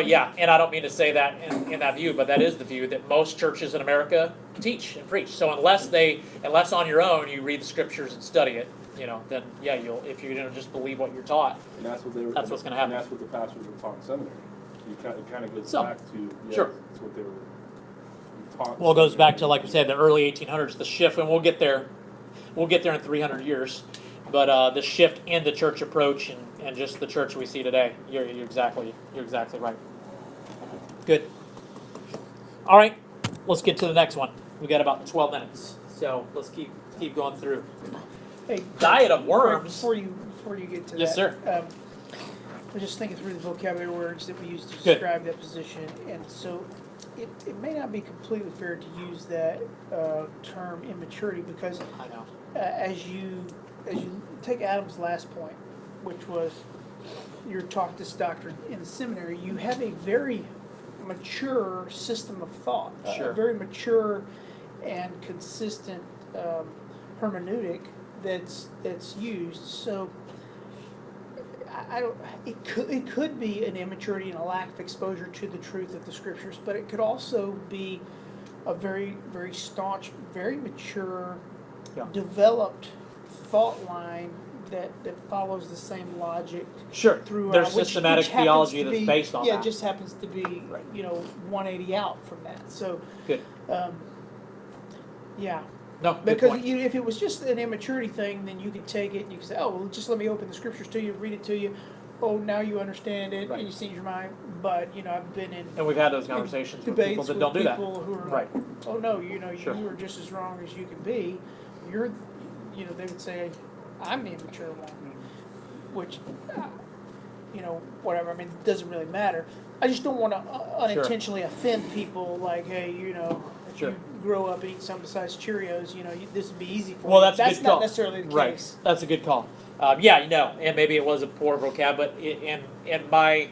yeah, and I don't mean to say that in that view, but that is the view that most churches in America teach and preach. So unless on your own you read the scriptures and study it, then yeah, if you're going to just believe what you're taught, And that's what they were. That's what's gonna happen. And that's what the pastors were taught in seminary. It kind of goes Some. back to Sure. That's what they were taught. well, it goes back to, like I said, the early 1800s, the shift, and we'll get there in 300 years. But the shift in the church approach and just the church we see today, you're exactly right. Good. All right, let's get to the next one. We got about 12 minutes, so let's keep going through. Hey, Diet of worms. Before you get to Yes, that, sir. I was just thinking through the vocabulary words that we use to Good. describe that position, and so it may not be completely fair to use that term immaturity, because I know. as you take Adam's last point, which was you're taught this doctrine in the seminary, you have a very mature system of thought, Sure. a very mature and consistent hermeneutic that's used. So I don't. It could be an immaturity and a lack of exposure to the truth of the scriptures, but it could also be a very, very staunch, very mature, Yeah. developed thought line that follows the same logic Sure. throughout. There's which systematic happens theology to that's be- based on yeah, that. it just happens to be Right. 180 out from that. So Good. yeah. No, good Because point. if it was just an immaturity thing, then you could take it and you could say, oh, well, just let me open the scriptures to you, read it to you. Oh, now you understand it, Right. and you see your mind. But, I've been in And we've had those conversations with debates people that with don't do that. people who are Right. like, oh, no, Sure. you are just as wrong as you can be. You're, they would say, I'm the immature one. Which, whatever. I mean, it doesn't really matter. I just don't want to unintentionally offend people. Like, hey, if Sure. you grow up eating something besides Cheerios, this would be easy for Well, you. that's a good not call. necessarily the Right. case. That's a good call. And maybe it was a poor vocab, but in my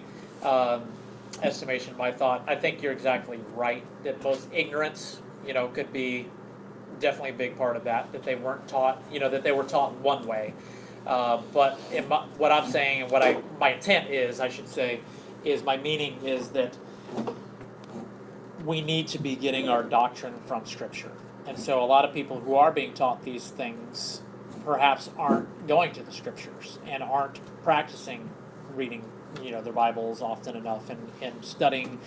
estimation, my thought, I think you're exactly right that most ignorance, could be definitely a big part of that they weren't taught, that they were taught one way. But what I'm saying and my intent is, I should say, is my meaning is that we need to be getting our doctrine from Scripture. And so a lot of people who are being taught these things perhaps aren't going to the Scriptures and aren't practicing reading, their Bibles often enough and studying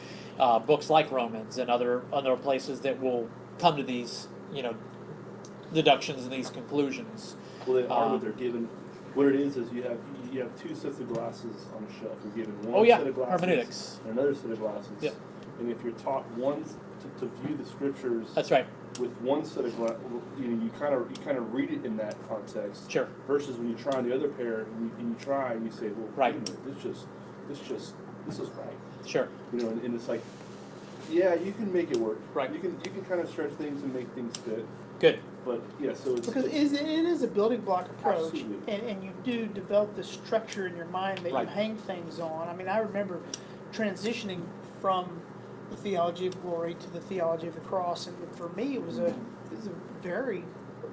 books like Romans and other places that will come to these, deductions and these conclusions. Well, they are, but they're given. What it is you have two sets of glasses on a shelf. You're given one set of glasses hermeneutics. and another set of glasses. Yep. And if you're taught to view the scriptures That's right. with one set of glasses, you kind of read it in that context. Sure. Versus when you try on the other pair and you try and you say, well, Right. wait a minute, this is right. Sure. And it's like, yeah, you can make it work. Right. You can kind of stretch things and make things fit. Good. But yeah, so it's Because it is a building block approach, Absolutely. and you do develop this structure in your mind that Right. you hang things on. I mean, I remember transitioning from the theology of glory to the theology of the cross, and for me, it was a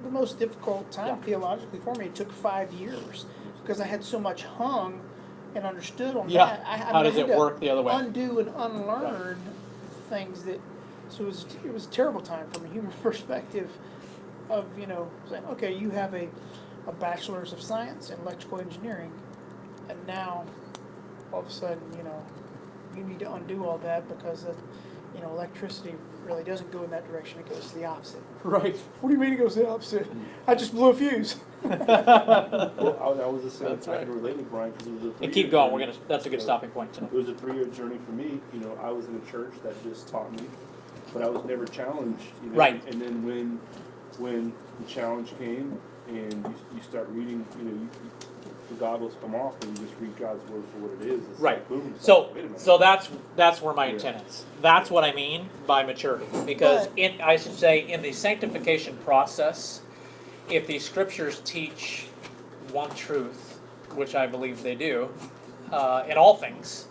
the most difficult time theologically for me. It took 5 years because I had so much hung and understood on Yeah. that. How does had it to work the other way? Undo and unlearn things that. So it was a terrible time from a human perspective of, saying, okay, you have a bachelor's of science in electrical engineering, and now all of a sudden, you need to undo all that because electricity really doesn't go in that direction. It goes to the opposite. Right. What do you mean it goes to the opposite? I just blew a fuse. Well, I was the same. That's I right. can relate to Brian because it was a 3-year And keep going. journey. That's a good stopping point tonight. It was a 3-year journey for me. I was in a church that just taught me, but I was never challenged. Right. And then when the challenge came and you start reading, the goggles come off and you just read God's word for what it is. It's Right. like, boom, it's So like, wait a minute. so that's where my Yeah. intent is. That's what I mean by maturity. Because But- I should say in the sanctification process, if the scriptures teach one truth, which I believe they do, in all things,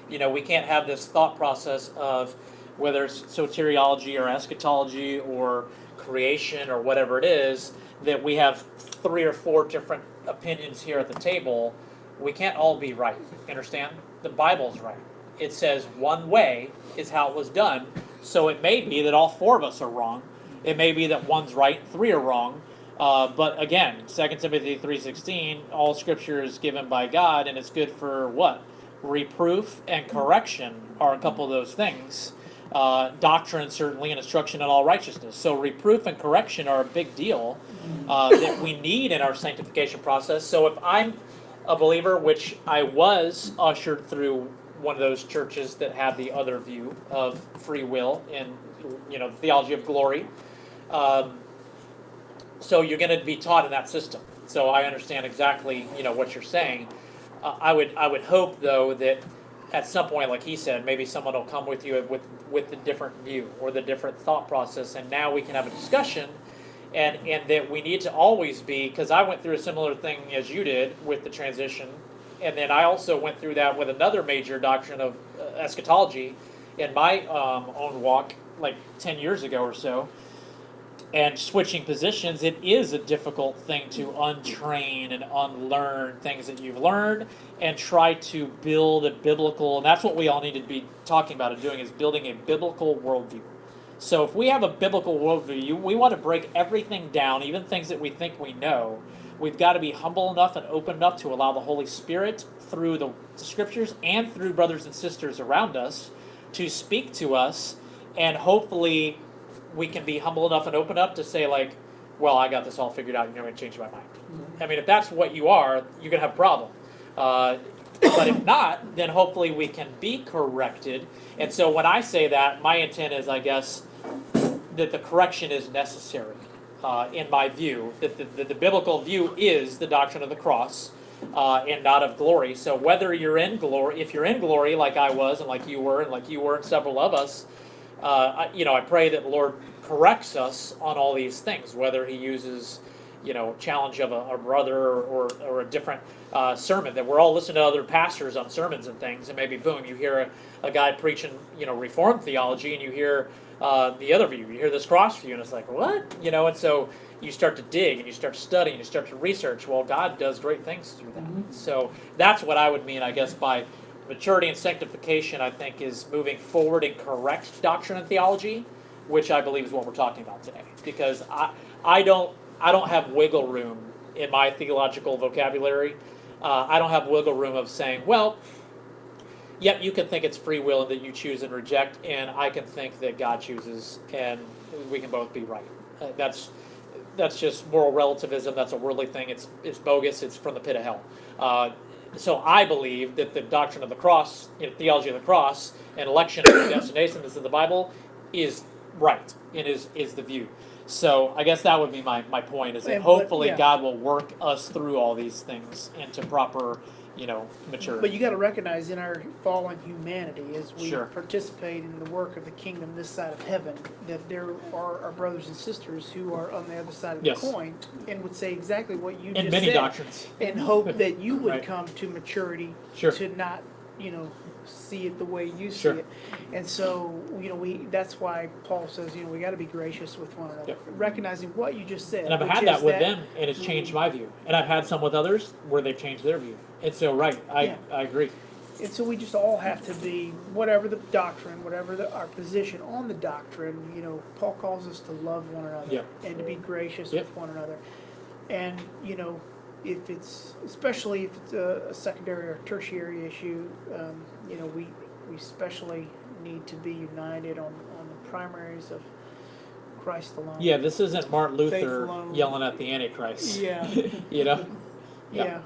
we can't have this thought process of whether it's soteriology or eschatology or creation or whatever it is, that we have 3 or 4 different opinions here at the table. We can't all be right. Understand? The Bible's right. It says one way is how it was done. So it may be that all 4 of us are wrong. It may be that one's right, 3 are wrong. But again, 2 Timothy 3:16, all scripture is given by God, and it's good for what? Reproof and correction are a couple of those things. Doctrine, certainly, and instruction in all righteousness. So reproof and correction are a big deal that we need in our sanctification process. So if I'm a believer, which I was ushered through one of those churches that had the other view of free will and the theology of glory, so you're going to be taught in that system. So I understand exactly what you're saying. I would hope though that at some point, like he said, maybe someone will come with you with the different view or the different thought process, and now we can have a discussion, and that we need to always be, because I went through a similar thing as you did with the transition, and then I also went through that with another major doctrine of eschatology in my own walk, like 10 years ago or so. And switching positions, it is a difficult thing to untrain and unlearn things that you've learned and try to build a biblical, and that's what we all need to be talking about and doing, is building a biblical worldview. So if we have a biblical worldview, we want to break everything down, even things that we think we know. We've got to be humble enough and open enough to allow the Holy Spirit through the scriptures and through brothers and sisters around us to speak to us, and hopefully we can be humble enough and open up to say, like, well, I got this all figured out, you're going to change my mind. I mean, if that's what you are, you're going to have a problem. But if not, then hopefully we can be corrected. And so when I say that, my intent is, I guess, that the correction is necessary, in my view. That the biblical view is the doctrine of the cross, and not of glory. So whether you're in glory, if you're in glory like I was and like you were and several of us, I pray that the Lord corrects us on all these things, whether he uses, challenge of a brother or a different sermon, that we're all listening to other pastors on sermons and things, and maybe, boom, you hear a guy preaching, Reformed theology, and you hear the other view, you hear this cross view, and it's like, what? And so you start to dig, and you start to study, and you start to research. Well, God does great things through that. Mm-hmm. So that's what I would mean, I guess, by maturity and sanctification, I think, is moving forward in correct doctrine and theology, which I believe is what we're talking about today. Because I don't have wiggle room in my theological vocabulary. I don't have wiggle room of saying, well, yep, you can think it's free will and that you choose and reject, and I can think that God chooses, and we can both be right. That's just moral relativism. That's a worldly thing. It's bogus. It's from the pit of hell. So I believe that the doctrine of the cross, theology of the cross, and election and predestination that's in the Bible is right and is the view. So I guess that would be my point, is that hopefully God will work us through all these things into proper, maturity. But you got to recognize in our fallen humanity, as we Sure. participate in the work of the kingdom this side of heaven, that there are our brothers and sisters who are on the other side of Yes. the coin and would say exactly what you in just many said, doctrines. and hope that you would Right. come to maturity Sure. to not, see it the way you see Sure. it. And so, that's why Paul says, we got to be gracious with one another, Yep. recognizing what you just said. And I've which had is that with them, and it's changed my view. And I've had some with others where they've changed their view. And so, right, Yeah. I agree. And so we just all have to be, whatever the doctrine, whatever our position on the doctrine, Paul calls us to love one another Yep. and to be gracious Yep. with one another. And, if it's, especially if it's a secondary or tertiary issue, we especially need to be united on the primaries of Christ alone. Yeah, this isn't Martin Faith Luther alone. yelling at the Antichrist. Yeah. You know? Yeah.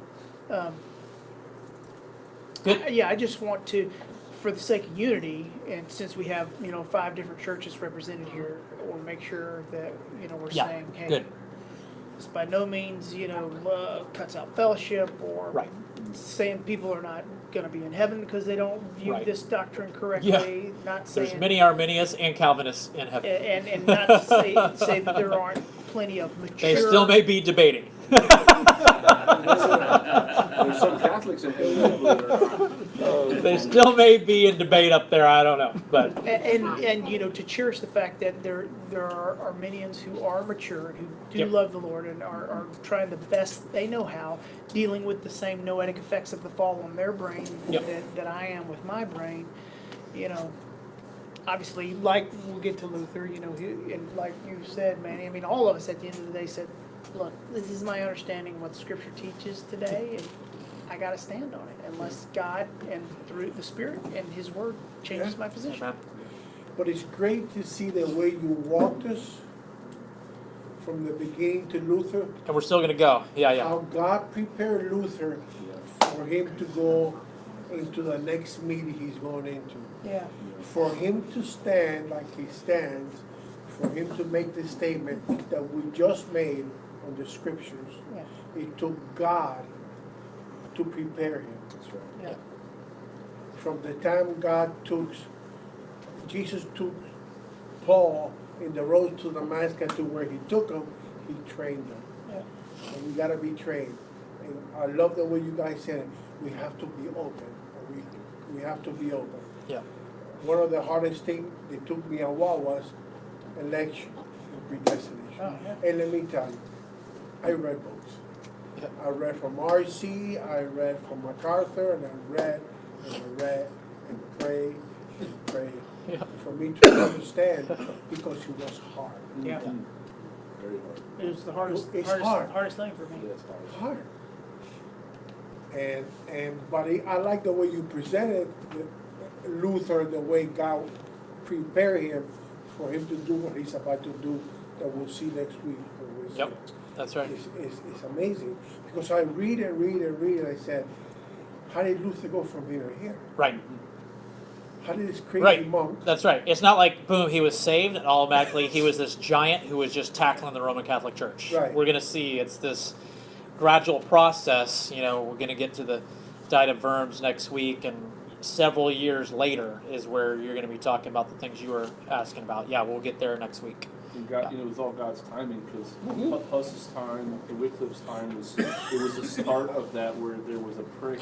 Good. I just want to, for the sake of unity, and since we have, 5 different churches represented here, I want to make sure that, we're Yeah, saying, hey, good. this by no means, cuts out fellowship or Right. saying people are not going to be in heaven because they don't view Right. this doctrine correctly. Not saying, There's many Arminians and Calvinists in heaven. and not to say that there aren't plenty of mature. They still may be debating. There's some Catholics in heaven, believe it or not. They still may be in debate up there. I don't know, but And to cherish the fact that there are Arminians who are mature and who do Yep. love the Lord and are trying the best they know how, dealing with the same noetic effects of the fall on their brain Yep. that I am with my brain. Obviously, like we'll get to Luther, and like you said, Manny, I mean, all of us at the end of the day said, look, this is my understanding of what Scripture teaches today, and I got to stand on it unless God and through the Spirit and His Word changes my position. Amen. But it's great to see the way you walked us from the beginning to Luther, and we're still gonna go. Yeah. how God prepared Luther for him to go into the next meeting he's going into. Yeah. For him to stand like he stands, for him to make the statement that we just made on the scriptures, Yeah. it took God to prepare him. That's right. Yeah. From the time Jesus took Paul in the road to Damascus to where he took him, he trained him. Yeah. And we gotta be trained. And I love the way you guys said it. We have to be open. We have to be open. Yeah. One of the hardest things that took me a while was election and predestination. Oh, yeah. And let me tell you, I read books. Yeah. I read from R.C., I read from MacArthur, and I read and prayed and prayed Yeah. for me to understand because it was hard. Yeah. Very hard. It was the hardest, It's hard. hardest thing for me. Yeah, it's hard. Hard. But I like the way you presented Luther, the way God prepared him for him to do what he's about to do, that we'll see next week. Yep. That's right. It's amazing, because I read and I said, how did Luther go from here to here? Right. How did this crazy Right. monk? That's right. It's not like boom, he was saved and automatically he was this giant who was just tackling the Roman Catholic Church. Right. We're gonna see it's this gradual process. We're gonna get to the Diet of Worms next week, and several years later is where you're gonna be talking about the things you were asking about. Yeah, we'll get there next week. And God, it was all God's timing, because Huss's time and Wycliffe's time was the start of that, where there was a prick,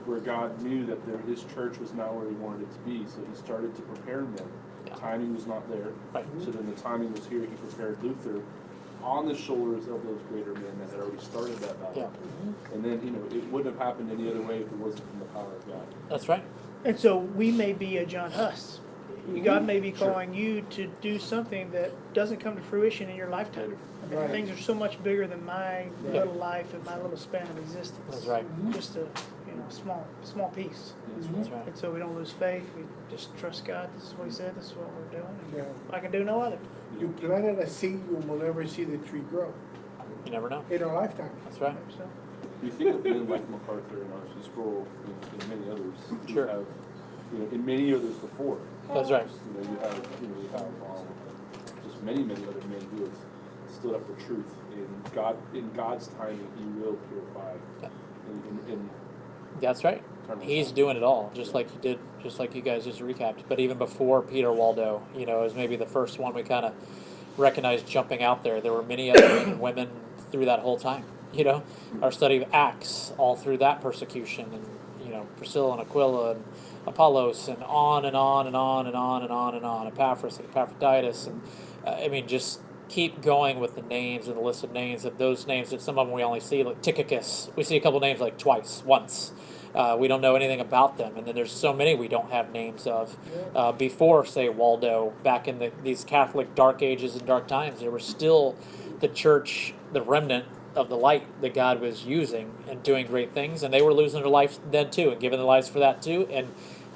where God knew that his church was not where He wanted it to be, so He started to prepare them. Yeah. Timing was not there, Right. so then the timing was here. He prepared Luther on the shoulders of those greater men that had already started that battle. Yeah. And then it wouldn't have happened any other way if it wasn't from the power of God. That's right. And so we may be a John Huss. God may be Sure. calling you to do something that doesn't come to fruition in your lifetime. I mean, Right. things are so much bigger than my Yeah. little life and my little span of existence. That's right. Just a small piece. That's right. And so we don't lose faith. We just trust God. This is what He said. This is what we're doing. And Yeah. I can do no other. You planted a seed, you will never see the tree grow You never know. in a lifetime. That's right. So, You think of men like MacArthur and R.C. Sproul and many others who Sure. have, and many others before. That's right. You have just many other men who have stood up for truth. In God's timing, He will purify. Yeah. And That's right. He's doing it all, just like He did, just like you guys just recapped. But even before Peter Waldo, is maybe the first one we kind of recognized jumping out there. There were many other men and women through that whole time. Our study of Acts, all through that persecution, and Priscilla and Aquila and Apollos and on and on and on and on and on and on, Epaphras and Epaphroditus, and I mean, just keep going with the names and the list of names of those names that some of them we only see, like Tychicus. We see a couple names like twice, once. We don't know anything about them, and then there's so many we don't have names of. Before, say, Waldo, back in these Catholic dark ages and dark times, there was still the church, the remnant of the light that God was using and doing great things, and they were losing their lives then too, and giving their lives for that too, and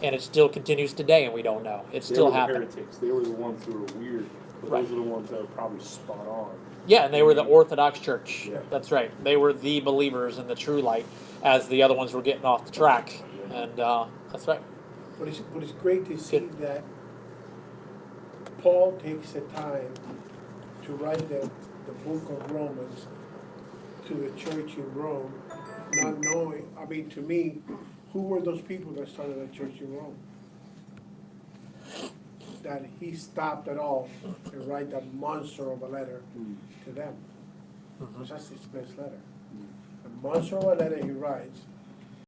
it still continues today, and we don't know. It's They still were the happening. heretics. They were the ones who were weird, but Right. those are the ones that were probably spot on. Yeah, and they were the Orthodox Church. Yeah. That's right. They were the believers in the true light, as the other ones were getting off the track, and that's right. But it's great to see Good. that Paul takes the time to write the book of Romans to the church in Rome, not knowing, I mean, to me, who were those people that started a church in Rome? That he stopped it all and write that monster of a letter to them. Because that's his best letter. The monster of a letter he writes